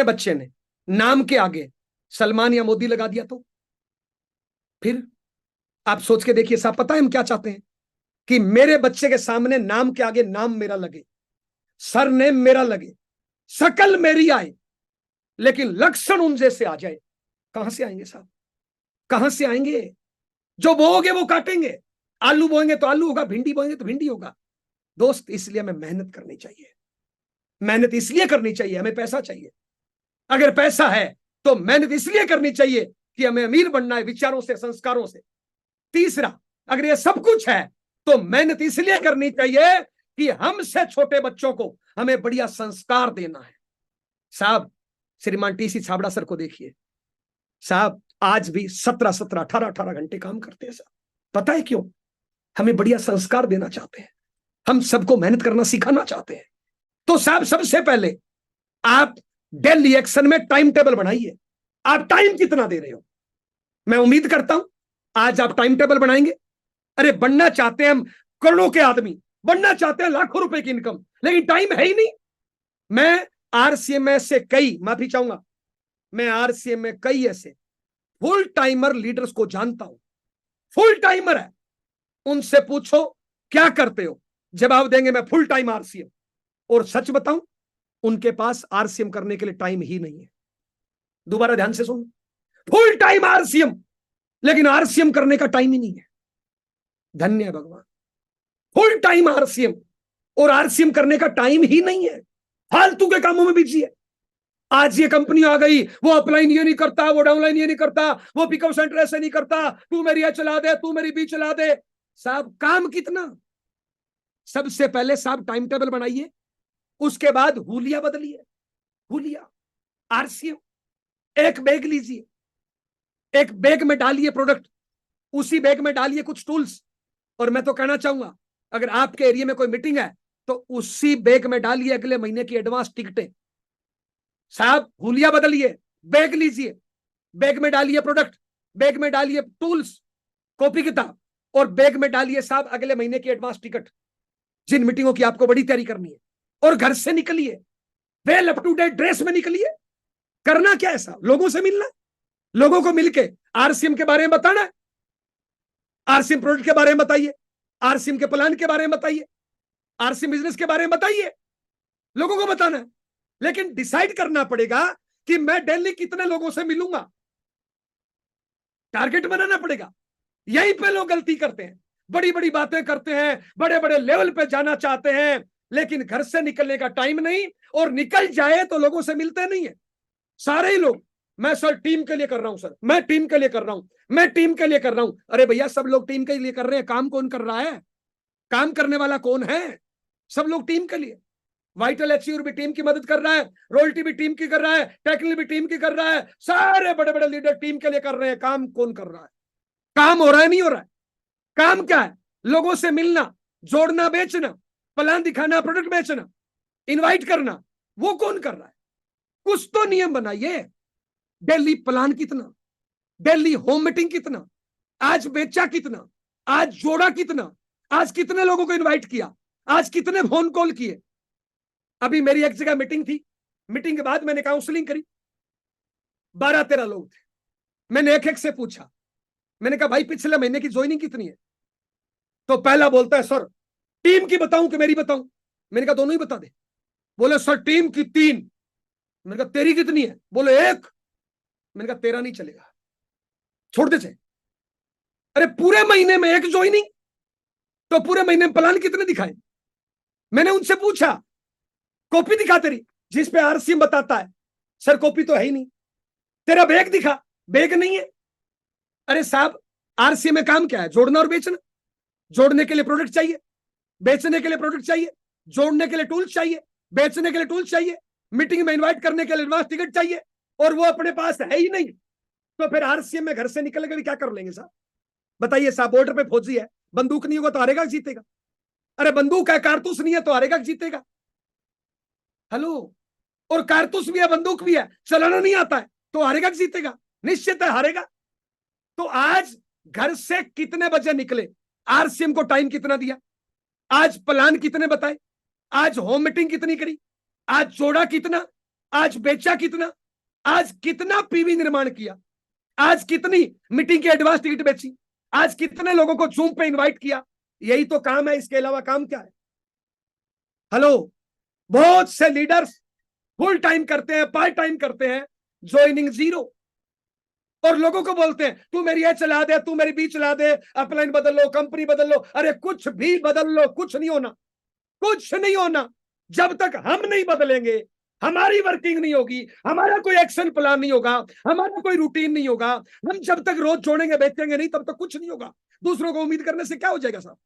बच्चे ने नाम के आगे सलमान या मोदी लगा दिया तो? फिर आप सोच के देखिए साहब, पता है हम क्या चाहते हैं? कि मेरे बच्चे के सामने नाम के आगे नाम मेरा लगे, सरनेम मेरा लगे, शकल मेरी आए, लेकिन लक्षण उन जैसे आ जाए, कहां से आएंगे साहब? कहां से आएंगे? जो बोओगे वो काटेंगे। आलू बोएंगे तो आलू होगा, भिंडी बोएंगे तो भिंडी होगा। दोस्त, इसलिए हमें मेहनत करनी चाहिए। मेहनत इसलिए करनी चाहिए, हमें पैसा चाहिए। अगर पैसा है तो मेहनत इसलिए करनी चाहिए कि हमें अमीर बनना है, विचारों से, संस्कारों से। तीसरा, अगर ये सब कुछ है तो मेहनत इसलिए करनी चाहिए कि हमसे छोटे बच्चों को हमें बढ़िया संस्कार देना है। साहब, श्रीमान टीसी छाबड़ा सर को देखिए साहब, आज भी 17-17, 18-18 घंटे काम करते हैं साहब। पता है क्यों? हमें बढ़िया संस्कार देना चाहते हैं, हम सबको मेहनत करना सिखाना चाहते हैं। तो साहब, सबसे पहले आप डेली एक्शन में टाइम टेबल बनाइए। आप टाइम कितना दे रहे हो? मैं उम्मीद करता हूं आज आप टाइम टेबल बनाएंगे। अरे, बनना चाहते हैं हम करोड़ों के आदमी, बनना चाहते हैं लाखों रुपए की इनकम, लेकिन टाइम है ही नहीं। मैं आरसीएम में से कई, माफी चाहूंगा, मैं आरसीएम में कई ऐसे फुल टाइमर लीडर्स को जानता हूं, फुल टाइमर है। उनसे पूछो क्या करते हो, जवाब देंगे मैं फुल टाइम आरसीएम। और सच बताऊं, उनके पास आरसीएम करने के लिए टाइम ही नहीं है। दोबारा ध्यान से सुन, फुल टाइम आरसीएम, लेकिन आरसीएम करने का टाइम ही नहीं है। धन्य है भगवान। फुल टाइम आरसीएम और आरसीएम करने का टाइम ही नहीं है, फालतू के कामों में बिजी है। आज ये कंपनी आ गई, वो अपलाइन ये नहीं करता, वो डाउनलाइन ये नहीं करता, वो पिकअप सेंटर ऐसे नहीं करता, तू मेरी ये चला दे, तू मेरी बी चला दे। साहब, काम कितना? सबसे पहले साहब टाइम टेबल बनाइए, उसके बाद हुलिया बदलिए। हुलिया, आरसीएम, एक बैग लीजिए, एक बैग में डालिए प्रोडक्ट, उसी बैग में डालिए कुछ टूल्स। और मैं तो कहना चाहूंगा, अगर आपके एरिया में कोई मीटिंग है तो उसी बैग में डालिए अगले महीने की एडवांस टिकटें। साहब, हुलिया बदलिए, बैग लीजिए, बैग में डालिए प्रोडक्ट, बैग में डालिए टूल्स, कॉपी किताब, और बैग में डालिए साहब अगले महीने की एडवांस टिकट, जिन मीटिंगों की आपको बड़ी तैयारी करनी है। और घर से निकलिए, well up to date dress में निकलिए। करना क्या है साहब? लोगों से मिलना, लोगों को मिलके आरसीएम के बारे में बताना है, आरसीएम प्रोडक्ट के बारे में बताइए, आरसीएम के प्लान के बारे में बताइए, आरसीएम बिजनेस के बारे में बताइए। लोगों को बताना है, लेकिन डिसाइड करना पड़ेगा कि मैं डेली कितने लोगों से मिलूंगा। टारगेट बनाना पड़ेगा। यहीं पे लोग गलती करते हैं, बड़ी बड़ी बातें करते हैं, बड़े बड़े लेवल पे जाना चाहते हैं, लेकिन घर से निकलने का टाइम नहीं, और निकल जाए तो लोगों से मिलते नहीं है। सारे ही लोग, मैं सर टीम के लिए कर रहा हूं, सर मैं टीम के लिए कर रहा हूं, मैं टीम के लिए कर रहा हूं। अरे भैया, सब लोग टीम के लिए कर रहे हैं, काम कौन कर रहा है? काम करने वाला कौन है? सब लोग टीम के लिए। वाइटल एचयूर भी टीम की मदद कर रहा है, रॉयल्टी भी टीम की कर रहा है, टेक्निकल भी टीम की कर रहा है, सारे बड़े बड़े लीडर टीम के लिए कर रहे हैं। काम कौन कर रहा है? काम हो रहा है, नहीं हो रहा है? काम क्या है? लोगों से मिलना, जोड़ना, बेचना, प्लान दिखाना, प्रोडक्ट बेचना, इनवाइट करना। वो कौन कर रहा है? कुछ तो नियम बनाइए। डेली प्लान कितना, डेली होम मीटिंग कितना, आज बेचा कितना, आज जोड़ा कितना, आज कितने लोगों को इनवाइट किया, आज कितने फोन कॉल किए। अभी मेरी एक जगह मीटिंग थी, मीटिंग के बाद मैंने काउंसलिंग करी, 12-13 लोग थे। मैंने एक एक से पूछा, मैंने कहा भाई पिछले महीने की ज्वाइनिंग कितनी है? तो पहला बोलता है सर टीम की बताऊं कि मेरी बताऊं? मैंने कहा दोनों ही बता दे। बोले सर टीम की 3। मैंने कहा तेरी कितनी है? बोले 1। मैंने कहा तेरा नहीं चलेगा, छोड़ दे। अरे पूरे महीने में 1 ज्वाइनिंग, तो पूरे महीने में प्लान कितने दिखाए? मैंने उनसे पूछा कॉपी दिखा तेरी, जिस पे आरसीएम बताता है। सर कॉपी तो है ही नहीं। तेरा बैग दिखा, बैग नहीं है। अरे साहब, आरसीएम में काम क्या है? जोड़ना और बेचना। जोड़ने के लिए प्रोडक्ट चाहिए, बेचने के लिए प्रोडक्ट चाहिए, जोड़ने के लिए टूल्स चाहिए, बेचने के लिए टूल्स चाहिए, मीटिंग में इन्वाइट करने के लिए एडवांस टिकट चाहिए, और वो अपने पास है ही नहीं। तो फिर आरसीएम में घर से निकल कर क्या कर लेंगे साहब? बताइए साहब, बॉर्डर पे फौजी है, बंदूक नहीं होगा तो हारेगा कि जीतेगा? अरे बंदूक है, कारतूस नहीं है तो हारेगा कि जीतेगा? हेलो, और कारतूस भी है, बंदूक भी है, चलाना नहीं आता है तो हारेगा कि जीतेगा? निश्चित है हारेगा। तो आज घर से कितने बजे निकले, आरसीएम को टाइम कितना दिया, आज प्लान कितने बताए, आज होम मीटिंग कितनी करी, आज जोड़ा कितना, आज बेचा कितना, आज कितना पीवी निर्माण किया, आज कितनी मीटिंग की एडवांस टिकट बेची, आज कितने लोगों को जूम पे इनवाइट किया। यही तो काम है, इसके अलावा काम क्या है? हेलो, बहुत से लीडर्स फुल टाइम करते हैं, पार्ट टाइम करते हैं, ज्वाइनिंग जीरो। और लोगों को बोलते हैं तू मेरी ये चला दे, तू मेरी बी चला दे, अपलाइन बदल लो, कंपनी बदल लो। अरे कुछ भी बदल लो, कुछ नहीं होना, कुछ नहीं होना। जब तक हम नहीं बदलेंगे, हमारी वर्किंग नहीं होगी, हमारा कोई एक्शन प्लान नहीं होगा, हमारा कोई रूटीन नहीं होगा, हम जब तक रोज जोड़ेंगे बेचेंगे नहीं, तब तक कुछ नहीं होगा। दूसरों को उम्मीद करने से क्या हो जाएगा साहब?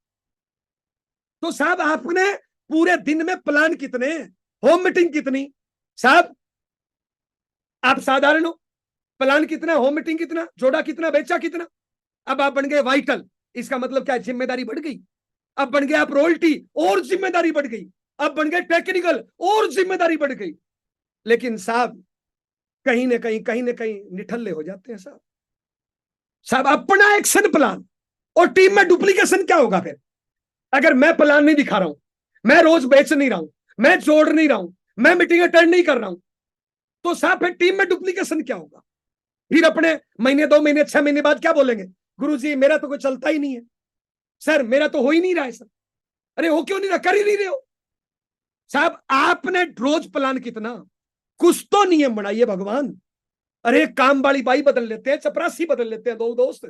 तो साहब आपने पूरे दिन में प्लान कितने, होम मीटिंग कितनी, साहब आप साधारण हो, प्लान कितना, होम मीटिंग कितना, जोड़ा कितना, बेचा कितना। अब आप बन गए वाइटल, इसका मतलब क्या है, जिम्मेदारी बढ़ गई। अब बन गए आप रॉयल्टी, और जिम्मेदारी बढ़ गई। अब बन गए टेक्निकल, और जिम्मेदारी बढ़ गई। लेकिन साहब कहीं ना कहीं निठल्ले हो जाते हैं साहब। साहब अपना एक्शन प्लान और टीम में डुप्लीकेशन क्या होगा फिर? अगर मैं प्लान नहीं दिखा रहा हूं, मैं रोज बेच नहीं रहा हूं, मैं जोड़ नहीं रहा हूं, मैं मीटिंग अटेंड नहीं कर रहा हूं, तो साहब फिर टीम में डुप्लीकेशन क्या होगा? फिर अपने महीने, 2 महीने, 6 महीने बाद क्या बोलेंगे? गुरुजी मेरा तो कोई चलता ही नहीं है, सर मेरा तो हो ही नहीं रहा है सर। अरे हो क्यों नहीं रहा? कर ही नहीं रहे हो साहब। आपने रोज प्लान कितना, कुछ तो नियम बनाइए भगवान। अरे काम वाली बाई बदल लेते हैं, चपरासी बदल लेते हैं, दो दोस्त।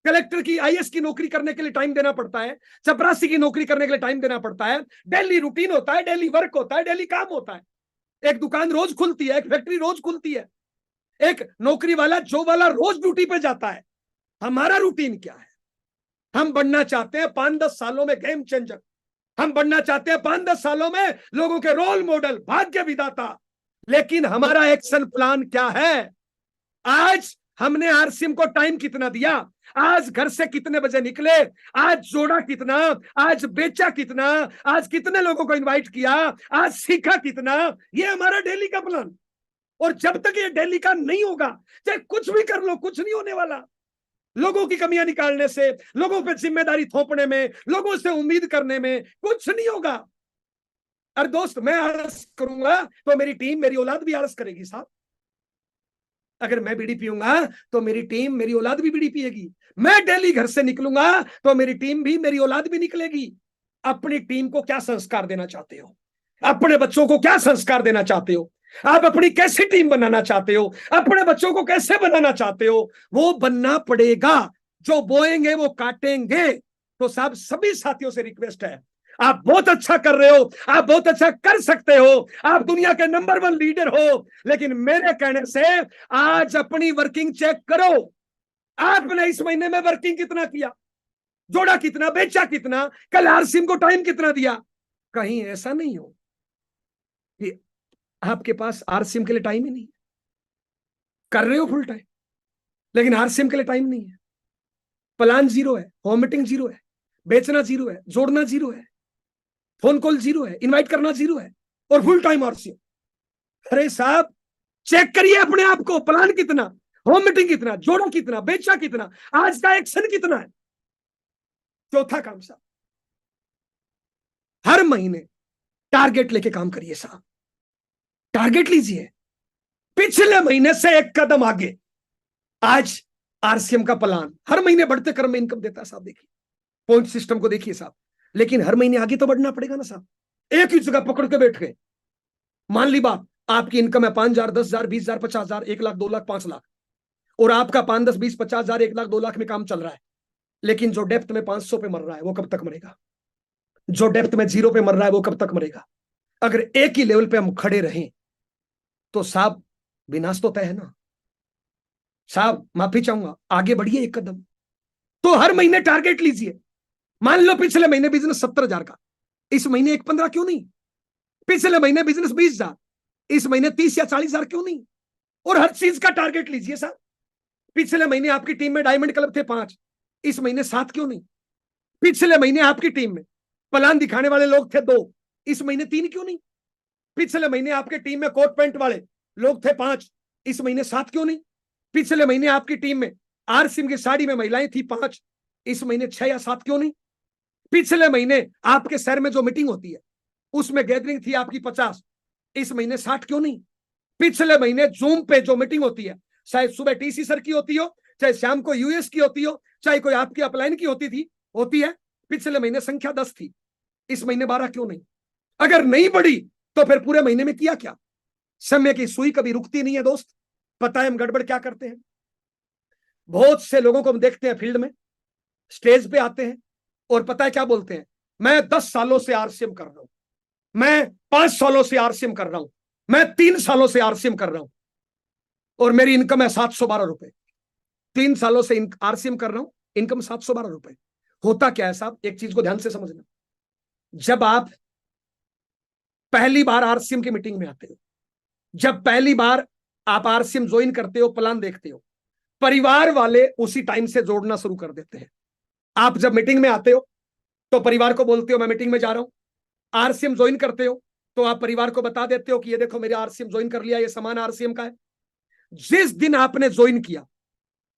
कलेक्टर की, आईएएस की नौकरी करने के लिए टाइम देना पड़ता है, चपरासी की नौकरी करने के लिए टाइम देना पड़ता है। डेली रूटीन होता है, डेली वर्क होता है, डेली काम होता है। एक दुकान रोज खुलती है, एक फैक्ट्री रोज खुलती है, एक नौकरी वाला, जॉब वाला रोज ड्यूटी पे जाता है। हमारा रूटीन क्या है? हम बनना चाहते हैं 5-10 सालों में गेम चेंजर, हम बनना चाहते हैं 5-10 सालों में लोगों के रोल मॉडल, भाग्य विधाता। लेकिन हमारा एक्शन प्लान क्या है? आज हमने आरसीएम को टाइम कितना दिया, आज घर से कितने बजे निकले, आज जोड़ा कितना, आज बेचा कितना, आज कितने लोगों को इनवाइट किया, आज सीखा कितना, ये हमारा डेली का प्लान। और जब तक ये डेली का नहीं होगा, चाहे कुछ भी कर लो, कुछ नहीं होने वाला। लोगों की कमियां निकालने से, लोगों पे जिम्मेदारी थोपने में, लोगों से उम्मीद करने में कुछ नहीं होगा। अरे दोस्त मैं आलस करूंगा तो मेरी टीम, मेरी औलाद भी आलस करेगी साहब। अगर मैं बीड़ी पीऊंगा तो मेरी टीम, मेरी औलाद भी बीड़ी पिएगी। मैं डेली घर से निकलूंगा तो मेरी टीम भी, मेरी औलाद भी निकलेगी। अपनी टीम को क्या संस्कार देना चाहते हो? अपने बच्चों को क्या संस्कार देना चाहते हो? आप अपनी कैसी टीम बनाना चाहते हो? अपने बच्चों को कैसे बनाना चाहते हो? वो बनना पड़ेगा। जो बोएंगे वो काटेंगे। तो साहब सभी साथियों से रिक्वेस्ट है, आप बहुत अच्छा कर रहे हो, आप बहुत अच्छा कर सकते हो, आप दुनिया के नंबर 1 लीडर हो, लेकिन मेरे कहने से आज अपनी वर्किंग चेक करो। आपने इस महीने में वर्किंग कितना किया, जोड़ा कितना, बेचा कितना, कल आरसीएम को टाइम कितना दिया? कहीं ऐसा नहीं हो कि आपके पास आरसीएम के लिए टाइम ही नहीं, कर रहे हो फुल टाइम लेकिन आरसीएम के लिए टाइम नहीं है। प्लान जीरो है, होम मीटिंग जीरो है, बेचना जीरो है, जोड़ना जीरो है, फोन कॉल जीरो है, इनवाइट करना जीरो है, और फुल टाइम आरसीएम। अरे साहब चेक करिए अपने आप को, प्लान कितना, होम मीटिंग कितना, जोड़ा कितना, बेचा कितना, आज का एक्शन कितना है। चौथा काम साहब, हर महीने टारगेट लेके काम करिए साहब। टारगेट लीजिए, पिछले महीने से एक कदम आगे। आज आरसीएम का प्लान हर महीने बढ़ते क्रम में इनकम देता है साहब। देखिए पॉइंट सिस्टम को देखिए साहब, लेकिन हर महीने आगे तो बढ़ना पड़ेगा ना साहब। एक ही जगह पकड़ के बैठ गए। मान ली बात, आपकी इनकम है 5,000, 10,000, 20,000, 50,000, 1,00,000, 2,00,000, 5,00,000, और आपका 5, 10, 20, 50,000, 1,00,000, 2,00,000 में काम चल रहा है। लेकिन जो डेप्थ में 500 पे मर रहा है वो कब तक मरेगा? जो डेप्थ में 0 पे मर रहा है वो कब तक मरेगा? अगर एक ही लेवल पे हम खड़े रहें तो साहब विनाश तो तय है ना साहब। माफी चाहूंगा, आगे बढ़िए एक कदम। तो हर महीने टारगेट लीजिए। मान लो पिछले महीने बिजनेस 70,000 का, इस महीने 1,15 क्यों नहीं? पिछले महीने बिजनेस 20,000, इस महीने 30 या 40,000 क्यों नहीं? और हर चीज का टारगेट लीजिए साहब। पिछले महीने आपकी टीम में डायमंड क्लब थे 5, इस महीने 7 क्यों नहीं? पिछले महीने आपकी टीम में प्लान दिखाने वाले लोग थे 2, इस महीने 3 क्यों नहीं? पिछले महीने आपकी टीम में कोट पैंट वाले लोग थे 5, इस महीने 7 क्यों नहीं? पिछले महीने आपकी टीम में आरसीएम की साड़ी में महिलाएं थी 5, इस महीने 6 या 7 क्यों नहीं? पिछले महीने आपके शहर में जो मीटिंग होती है उसमें गैदरिंग थी आपकी 50, इस महीने 60 क्यों नहीं? पिछले महीने जूम पे जो मीटिंग होती है, चाहे सुबह टीसी सर की होती हो, चाहे शाम को यूएस की होती हो, चाहे कोई आपकी अपलाइन की होती है, पिछले महीने संख्या 10 थी, इस महीने 12 क्यों नहीं? अगर नहीं बढ़ी तो फिर पूरे महीने में किया क्या? समय की सुई कभी रुकती नहीं है दोस्त। पता है हम गड़बड़ क्या करते हैं? बहुत से लोगों को हम देखते हैं फील्ड में, स्टेज पे आते हैं और पता है क्या बोलते हैं? मैं 10 सालों से आरसीएम कर रहा हूं, मैं 5 सालों से आरसीएम कर रहा हूं, मैं 3 सालों से आरसीएम कर रहा हूं और मेरी इनकम है 712 रुपए। 3 सालों से आरसीएम कर रहा हूं, इनकम 712 रुपए। होता क्या है साहब, एक चीज को ध्यान से समझना। जब आप पहली बार आरसीएम की मीटिंग में आते हो, जब पहली बार आप आरसीएम ज्वाइन करते हो, प्लान देखते हो, परिवार वाले उसी टाइम से जोड़ना शुरू कर देते हैं। आप जब मीटिंग में आते हो तो परिवार को बोलते हो मैं मीटिंग में जा रहा हूं। आरसीएम ज्वाइन करते हो तो आप परिवार को बता देते हो कि ये देखो मेरे आरसीएम ज्वाइन कर लिया, ये सामान आरसीएम का है। जिस दिन आपने ज्वाइन किया,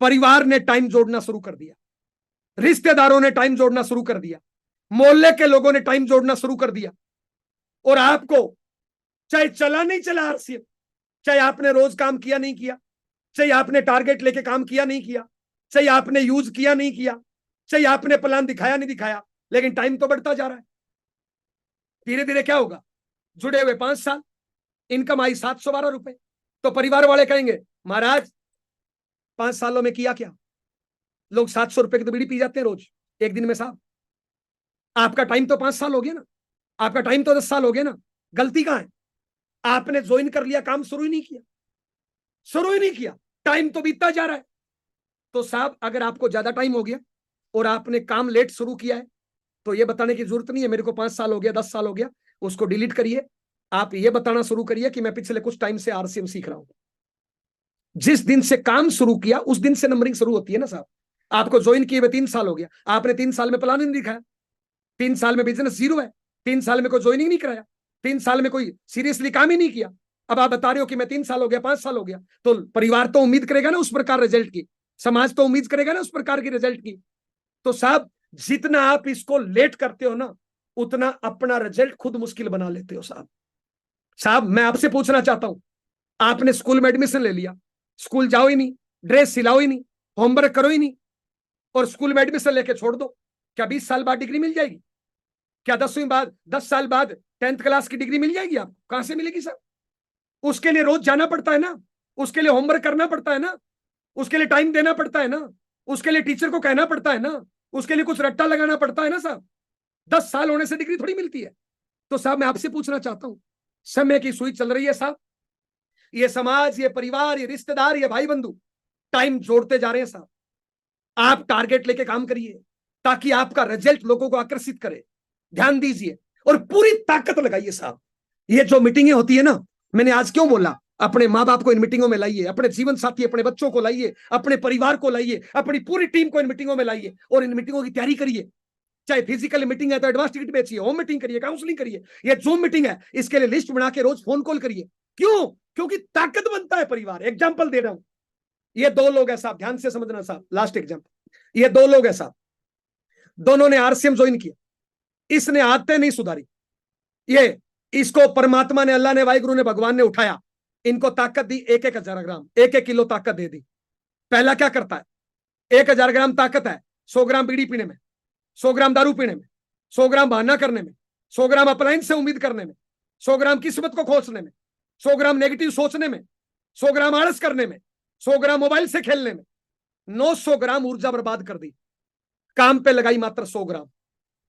परिवार ने टाइम जोड़ना शुरू कर दिया, रिश्तेदारों ने टाइम जोड़ना शुरू कर दिया, मोहल्ले के लोगों ने टाइम जोड़ना शुरू कर दिया। और आपको चाहे चला नहीं चला आरसीएम, चाहे आपने रोज काम किया नहीं किया, चाहे आपने टारगेट लेके काम किया नहीं किया, चाहे आपने यूज किया नहीं किया, चाहे आपने प्लान दिखाया नहीं दिखाया, लेकिन टाइम तो बढ़ता जा रहा है। धीरे धीरे क्या होगा? जुड़े हुए 5 साल, इनकम आई 712 रुपए। तो परिवार वाले कहेंगे महाराज 5 सालों में किया क्या? लोग 700 रुपए की तो बीड़ी पी जाते हैं रोज एक दिन में साहब। आपका टाइम तो 5 साल हो गया ना, आपका टाइम तो 10 साल हो गया ना। गलती कहां है? आपने ज्वाइन कर लिया, काम शुरू ही नहीं किया, शुरू ही नहीं किया, टाइम तो बीतता जा रहा है। तो साहब अगर आपको ज्यादा टाइम हो गया और आपने काम लेट शुरू किया है तो ये बताने की जरूरत नहीं है मेरे को 5 साल हो गया, 10 साल हो गया। उसको डिलीट करिए, आप ये बताना शुरू करिए कि मैं पिछले कुछ टाइम से आरसीएम सीख रहा हूं। जिस दिन से काम शुरू किया उस दिन से नंबरिंग शुरू होती है ना साहब। आपको ज्वाइन किए हुए 3 साल हो गया, आपने 3 साल में प्लान नहीं दिखाया, 3 साल में बिजनेस जीरो है, 3 साल में कोई ज्वाइनिंग नहीं कराया, 3 साल में कोई सीरियसली काम ही नहीं किया। अब आप बता रहे हो कि मैं 3 साल हो गया, 5 साल हो गया, तो परिवार तो उम्मीद करेगा ना उस प्रकार रिजल्ट की, समाज तो उम्मीद करेगा ना उस प्रकार की रिजल्ट की। तो साहब जितना आप इसको लेट करते हो ना, उतना अपना रिजल्ट खुद मुश्किल बना लेते हो साहब। साहब मैं आपसे पूछना चाहता हूं, आपने स्कूल में एडमिशन ले लिया, स्कूल जाओ ही नहीं, ड्रेस सिलाओ ही नहीं, होमवर्क करो ही नहीं, और स्कूल में एडमिशन लेके छोड़ दो, क्या 20 साल बाद डिग्री मिल जाएगी? क्या 10 साल बाद 10th क्लास की डिग्री मिल जाएगी? आपको कहां से मिलेगी सर? उसके लिए रोज जाना पड़ता है ना, उसके लिए होमवर्क करना पड़ता है ना, उसके लिए टाइम देना पड़ता है ना, उसके लिए टीचर को कहना पड़ता है ना, उसके लिए कुछ रट्टा लगाना पड़ता है ना साहब। 10 साल होने से डिग्री थोड़ी मिलती है। तो साहब मैं आपसे पूछना चाहता हूं, समय की सुई चल रही है साहब, ये समाज, ये परिवार, ये रिश्तेदार, ये भाई बंधु टाइम जोड़ते जा रहे हैं साहब। आप टारगेट लेके काम करिए ताकि आपका रिजल्ट लोगों को आकर्षित करे। ध्यान दीजिए और पूरी ताकत लगाइए साहब। ये जो मीटिंगें होती है ना, मैंने आज क्यों बोला, अपने माँ बाप को इन मीटिंगों में लाइए, अपने जीवन साथी, अपने बच्चों को लाइए, अपने परिवार को लाइए, अपनी पूरी टीम को इन मीटिंगों में लाइए और इन मीटिंगों की तैयारी करिए। चाहे फिजिकल मीटिंग है तो एडवांस टिकट बेचिए, होम मीटिंग करिए, काउंसलिंग करिए, ये जूम मीटिंग है इसके लिए लिस्ट बना के रोज फोन कॉल करिए। क्यों? क्योंकि ताकत बनता है परिवार। एग्जाम्पल दे रहा हूं, ये 2 लोग है साहब, ध्यान से समझना साहब, लास्ट एग्जाम्पल। ये 2 लोग है साहब, दोनों ने आरसीएम ज्वाइन किया, इसने आदतें नहीं सुधारी, ये इसको परमात्मा ने, अल्लाह ने, वाहिगुरु ने, भगवान ने उठाया, इनको ताकत दी 1,000 ग्राम, 1 किलो ताकत दे दी। पहला क्या करता है? 1,000 ग्राम ताकत है 100 ग्राम बीड़ी पीने में, 100 ग्राम दारू पीने में, 100 ग्राम बहाना करने में, 100 ग्राम अप्लायंस से उम्मीद करने में, 100 ग्राम किस्मत को खोजने में, 100 ग्राम नेगेटिव सोचने में, 100 ग्राम आलस करने में, 100 ग्राम मोबाइल से खेलने में, 900 ग्राम ऊर्जा बर्बाद कर दी। काम पे लगाई मात्र 100 ग्राम।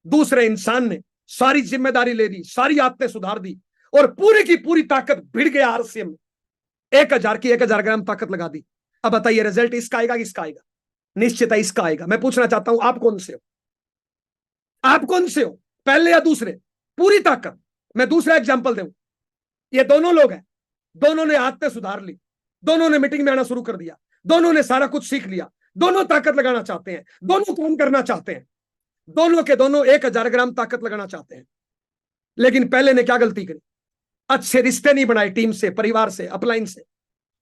दूसरे इंसान ने सारी जिम्मेदारी ले दी, सारी आदतें सुधार दी और पूरी की पूरी ताकत भिड़ गया आरसीएम में, 1,000 ग्राम ताकत लगा दी। अब बताइए रिजल्ट इसका आएगा किसका आएगा? निश्चित है इसका आएगा। मैं पूछना चाहता हूं आप कौन से हो? आप कौन से हो, पहले या दूसरे? पूरी ताकत। मैं दूसरा एग्जांपल दूं, ये दोनों लोग हैं, दोनों ने आदतें सुधार ली, दोनों ने मीटिंग में आना शुरू कर दिया, दोनों ने सारा कुछ सीख लिया, दोनों ताकत लगाना चाहते हैं, दोनों काम करना चाहते हैं, दोनों के दोनों 1,000 ग्राम ताकत लगाना चाहते हैं। लेकिन पहले ने क्या गलती करी? अच्छे रिश्ते नहीं बनाए टीम से, परिवार से, अपलाइन से।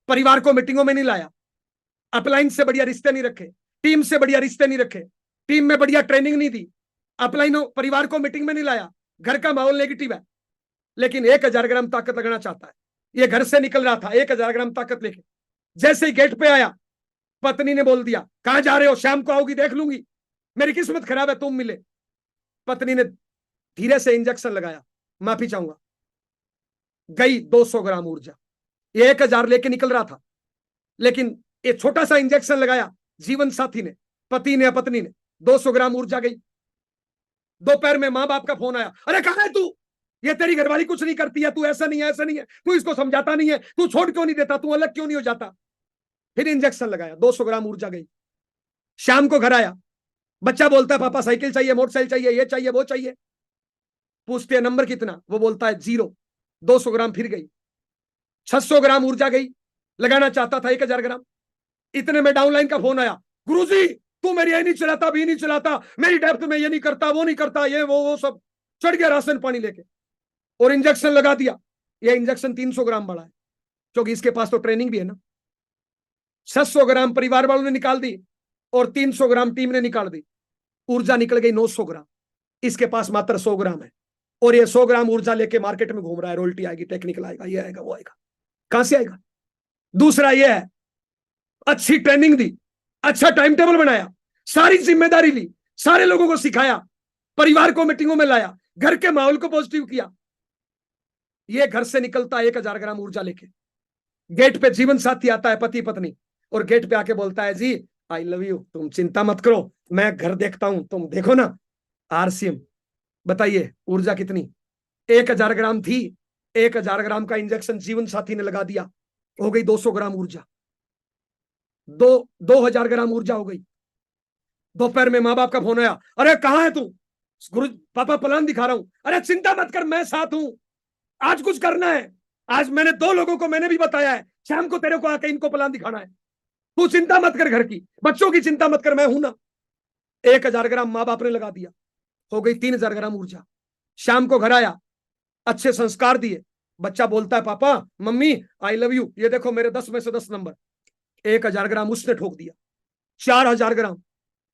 परिवार को मीटिंगों में नहीं लाया, अपलाइन से बढ़िया रिश्ते नहीं रखे, टीम से बढ़िया रिश्ते नहीं रखे, टीम में बढ़िया ट्रेनिंग नहीं दी, अपलाइन परिवार को मीटिंग में नहीं लाया, घर का माहौल नेगेटिव है। लेकिन 1,000 ग्राम ताकत लगाना चाहता है। ये घर से निकल रहा था 1,000 ग्राम ताकत लेके, जैसे ही गेट पे आया पत्नी ने बोल दिया कहां जा रहे हो, शाम को आओगी देख लूंगी, मेरी किस्मत खराब है, तुम मिले। पत्नी ने धीरे से इंजेक्शन लगाया, माफी चाहूंगा, गई 200 ग्राम ऊर्जा, ये 1,000 लेके निकल रहा था, लेकिन ये छोटा सा इंजेक्शन लगाया जीवन साथी ने, पति ने या पत्नी ने, 200 ग्राम ऊर्जा गई। दोपहर में माँ बाप का फोन आया, अरे कहाँ है तू, ये तेरी घरवाली कुछ नहीं करती है, तू ऐसा नहीं है, ऐसा नहीं है, तू इसको समझाता नहीं है, तू छोड़ क्यों नहीं देता, तू अलग क्यों नहीं हो जाता। फिर इंजेक्शन लगाया, 200 ग्राम ऊर्जा गई। शाम को घर आया, बच्चा बोलता है पापा साइकिल चाहिए, मोटरसाइकिल चाहिए, ये चाहिए वो चाहिए। पूछते हैं नंबर कितना, वो बोलता है 0। 200 ग्राम फिर गई, 600 ग्राम ऊर्जा गई। लगाना चाहता था 1,000 ग्राम। इतने में डाउनलाइन का फोन आया, गुरुजी तू मेरी ये नहीं चलाता, भी नहीं चलाता, मेरी डेप्थ में ये नहीं करता, वो नहीं करता, ये वो सब। चढ़ गया राशन पानी लेके और इंजेक्शन लगा दिया। ये इंजेक्शन 300 ग्राम बढ़ा है, क्योंकि इसके पास तो ट्रेनिंग भी है ना। 600 ग्राम परिवार वालों ने निकाल दी और 300 ग्राम टीम ने निकाल दी। ऊर्जा निकल गई 900 ग्राम। इसके पास मात्र 100 ग्राम है और ये 100 ग्राम ऊर्जा लेके मार्केट में घूम रहा है। रोल्टी आएगी, टेक्निकल आएगा, ये आएगा, वो आएगा, कहां से आएगा। दूसरा ये है, अच्छी ट्रेनिंग दी, अच्छा टाइम टेबल बनाया, सारी जिम्मेदारी ली, सारे लोगों को सिखाया, परिवार को मीटिंगों में लाया, घर के माहौल को पॉजिटिव किया। ये घर से निकलता है 1,000 ग्राम ऊर्जा लेके, गेट पे जीवन साथी आता है, पति पत्नी, और गेट पे आके बोलता है जी आई लव यू, तुम चिंता मत करो, मैं घर देखता हूं, तुम देखो ना। आरसीएम, बताइए ऊर्जा कितनी, 1,000 ग्राम थी, 1,000 ग्राम का इंजेक्शन जीवन साथी ने लगा दिया, हो गई 200 ग्राम ऊर्जा। 2,000 ग्राम ऊर्जा हो गई। दोपहर में माँ बाप का फोन आया, अरे कहाँ है तू, गुरु पापा प्लान दिखा रहा हूं। अरे चिंता मत कर, मैं साथ हूं, आज कुछ करना है। आज मैंने 2 लोगों को मैंने भी बताया है, शाम को तेरे को आके इनको प्लान दिखाना है, तू चिंता मत कर, घर की बच्चों की चिंता मत कर, मैं हूं ना। 1,000 ग्राम माँ बाप ने लगा दिया, हो गई 3,000 ग्राम ऊर्जा। शाम को घर आया, अच्छे संस्कार दिए, बच्चा बोलता है papa mummy I love you, ये देखो मेरे 10 में से 10 नंबर। 1,000 ग्राम उसने ठोक दिया, 4,000 ग्राम।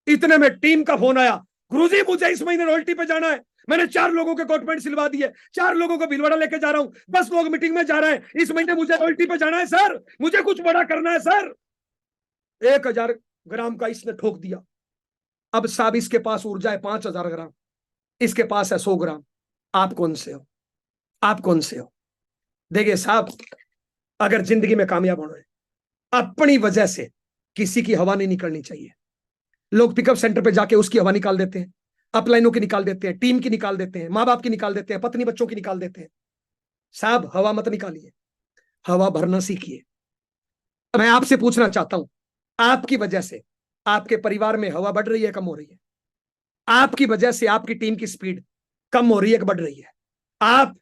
इतने में टीम का फोन आया, गुरुजी मुझे इस महीने रॉयल्टी पे जाना है, मैंने 4 लोगों के कोट पैंट सिलवा दिए, 4 लोगों को भीलवाड़ा लेके जा रहा हूं, 10 लोग मीटिंग में जा रहे हैं, इस महीने मुझे रॉयल्टी पे जाना है सर, मुझे कुछ बड़ा करना है सर। 1,000 ग्राम का इसने ठोक दिया। अब साहब इसके पास ऊर्जा है 5,000 ग्राम, इसके पास है 100 ग्राम। आप कौन से हो, आप कौन से हो। देखिए साहब, अगर जिंदगी में कामयाब होना है, अपनी वजह से किसी की हवा नहीं निकलनी चाहिए। लोग पिकअप सेंटर पे जाके उसकी हवा निकाल देते हैं, अपलाइनों की निकाल देते हैं, टीम की निकाल देते हैं, माँ बाप की निकाल देते हैं, पत्नी बच्चों की निकाल देते हैं। साहब हवा मत निकालिए, हवा भरना सीखिए। मैं आपसे पूछना चाहता हूं, आपकी वजह से आपके परिवार में हवा बढ़ रही है, कम हो रही है। आपकी वजह से आपकी टीम की स्पीड कम हो रही है कि बढ़ रही है। आप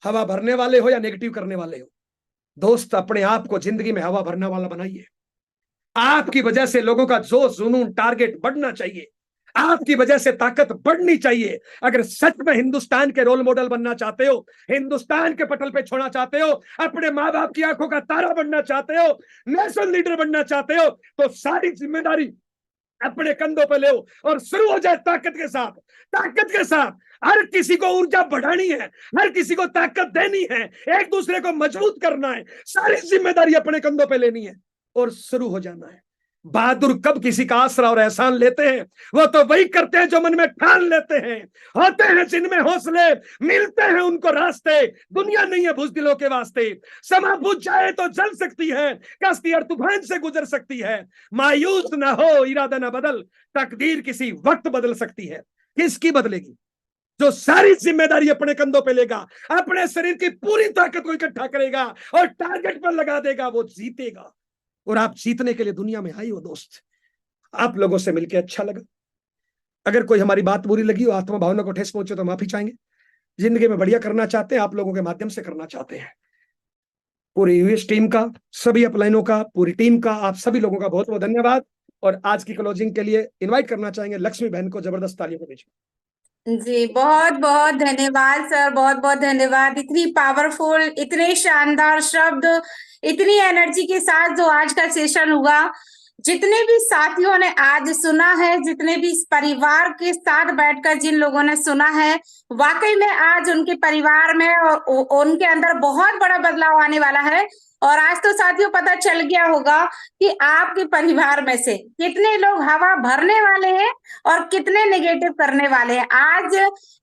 हवा भरने वाले हो या नेगेटिव करने वाले हो। दोस्त अपने आप को जिंदगी में हवा भरने वाला बनाइए। आपकी वजह से लोगों का जोश जुनून टारगेट बढ़ना चाहिए, आपकी वजह से ताकत बढ़नी चाहिए। अगर सच में हिंदुस्तान के रोल मॉडल बनना चाहते हो, हिंदुस्तान के पटल पे छोड़ना चाहते हो, अपने माँ बाप की आंखों का तारा बनना चाहते हो, नेशनल लीडर बनना चाहते हो, तो सारी जिम्मेदारी अपने कंधों पे ले और शुरू हो जाए ताकत के साथ। ताकत के साथ हर किसी को ऊर्जा बढ़ानी है, हर किसी को ताकत देनी है, एक दूसरे को मजबूत करना है, सारी जिम्मेदारी अपने कंधों पे लेनी है और शुरू हो जाना है। बहादुर कब किसी का आसरा और एहसान लेते हैं, वो तो वही करते हैं जो मन में ठान लेते हैं। होते हैं जिनमें हौसले, मिलते हैं उनको रास्ते, दुनिया नहीं है बुज़दिलों के वास्ते। समा बुझ जाए तो जल सकती है, कश्ती और तूफान से गुजर सकती है। मायूस ना हो, इरादा ना बदल, तकदीर किसी वक्त बदल सकती है। किसकी बदलेगी? जो सारी जिम्मेदारी अपने कंधों पे लेगा, अपने शरीर की पूरी ताकत को इकट्ठा करेगा और टारगेट पर लगा देगा, वो जीतेगा। और आप जीतने के लिए दुनिया में आई हो दोस्त। आप लोगों से मिलकर अच्छा लगा। अगर कोई हमारी बात बुरी लगी हो, आत्मा भावना को ठेस पहुंचे, तो माफी चाहेंगे। जिंदगी में बढ़िया करना चाहते हैं, आप लोगों के माध्यम से करना चाहते हैं। पूरी यूएस टीम का, सभी अपलाइनों का, पूरी टीम का, आप सभी लोगों का बहुत बहुत धन्यवाद। और आज की क्लोजिंग के लिए इन्वाइट करना चाहेंगे लक्ष्मी बहन को, जबरदस्त तालियों के बीच। जी बहुत बहुत धन्यवाद सर, बहुत बहुत धन्यवाद। इतनी पावरफुल, इतने शानदार शब्द, इतनी एनर्जी के साथ जो आज का सेशन हुआ, जितने भी साथियों ने आज सुना है, जितने भी इस परिवार के साथ बैठकर जिन लोगों ने सुना है, वाकई में आज उनके परिवार में और उनके अंदर बहुत बड़ा बदलाव आने वाला है। और आज तो साथियों पता चल गया होगा कि आपके परिवार में से कितने लोग हवा भरने वाले हैं और कितने नेगेटिव करने वाले हैं। आज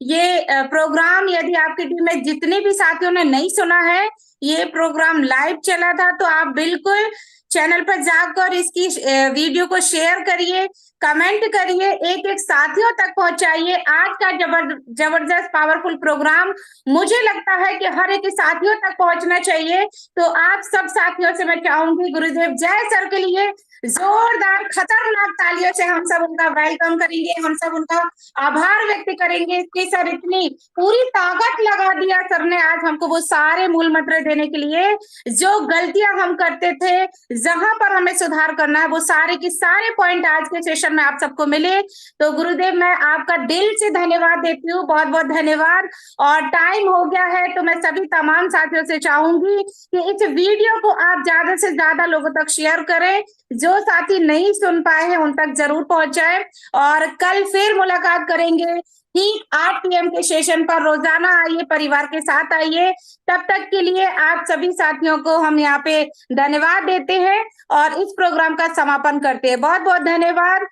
ये प्रोग्राम यदि आपकी टीम में जितने भी साथियों ने नहीं सुना है, ये प्रोग्राम लाइव चला था, तो आप बिल्कुल चैनल पर जाकर इसकी वीडियो को शेयर करिए, कमेंट करिए, एक एक साथियों तक पहुंचाइए। आज का जबरदस्त पावरफुल प्रोग्राम मुझे लगता है कि हर एक साथियों तक पहुंचना चाहिए। तो आप सब साथियों से मैं चाहूंगी गुरुदेव जय सर के लिए जोरदार खतरनाक तालियों से हम सब उनका वेलकम करेंगे, हम सब उनका आभार व्यक्त करेंगे कि सर इतनी पूरी ताकत लगा दिया सर ने आज हमको वो सारे मूल मंत्र देने के लिए। जो गलतियां हम करते थे, जहां पर हमें सुधार करना है, वो सारे के सारे पॉइंट आज के सेशन में आप सबको मिले। तो गुरुदेव मैं आपका दिल से धन्यवाद देती हूँ, बहुत बहुत धन्यवाद। और टाइम हो गया है तो मैं सभी तमाम साथियों से चाहूंगी कि इस वीडियो को आप ज्यादा से ज्यादा लोगों तक शेयर करें। जो साथी नहीं सुन पाए हैं उन तक जरूर पहुंचाएं। और कल फिर मुलाकात करेंगे ठीक 8 PM के सेशन पर। रोजाना आइए, परिवार के साथ आइए। तब तक के लिए आप सभी साथियों को हम यहाँ पे धन्यवाद देते हैं और इस प्रोग्राम का समापन करते हैं। बहुत बहुत धन्यवाद।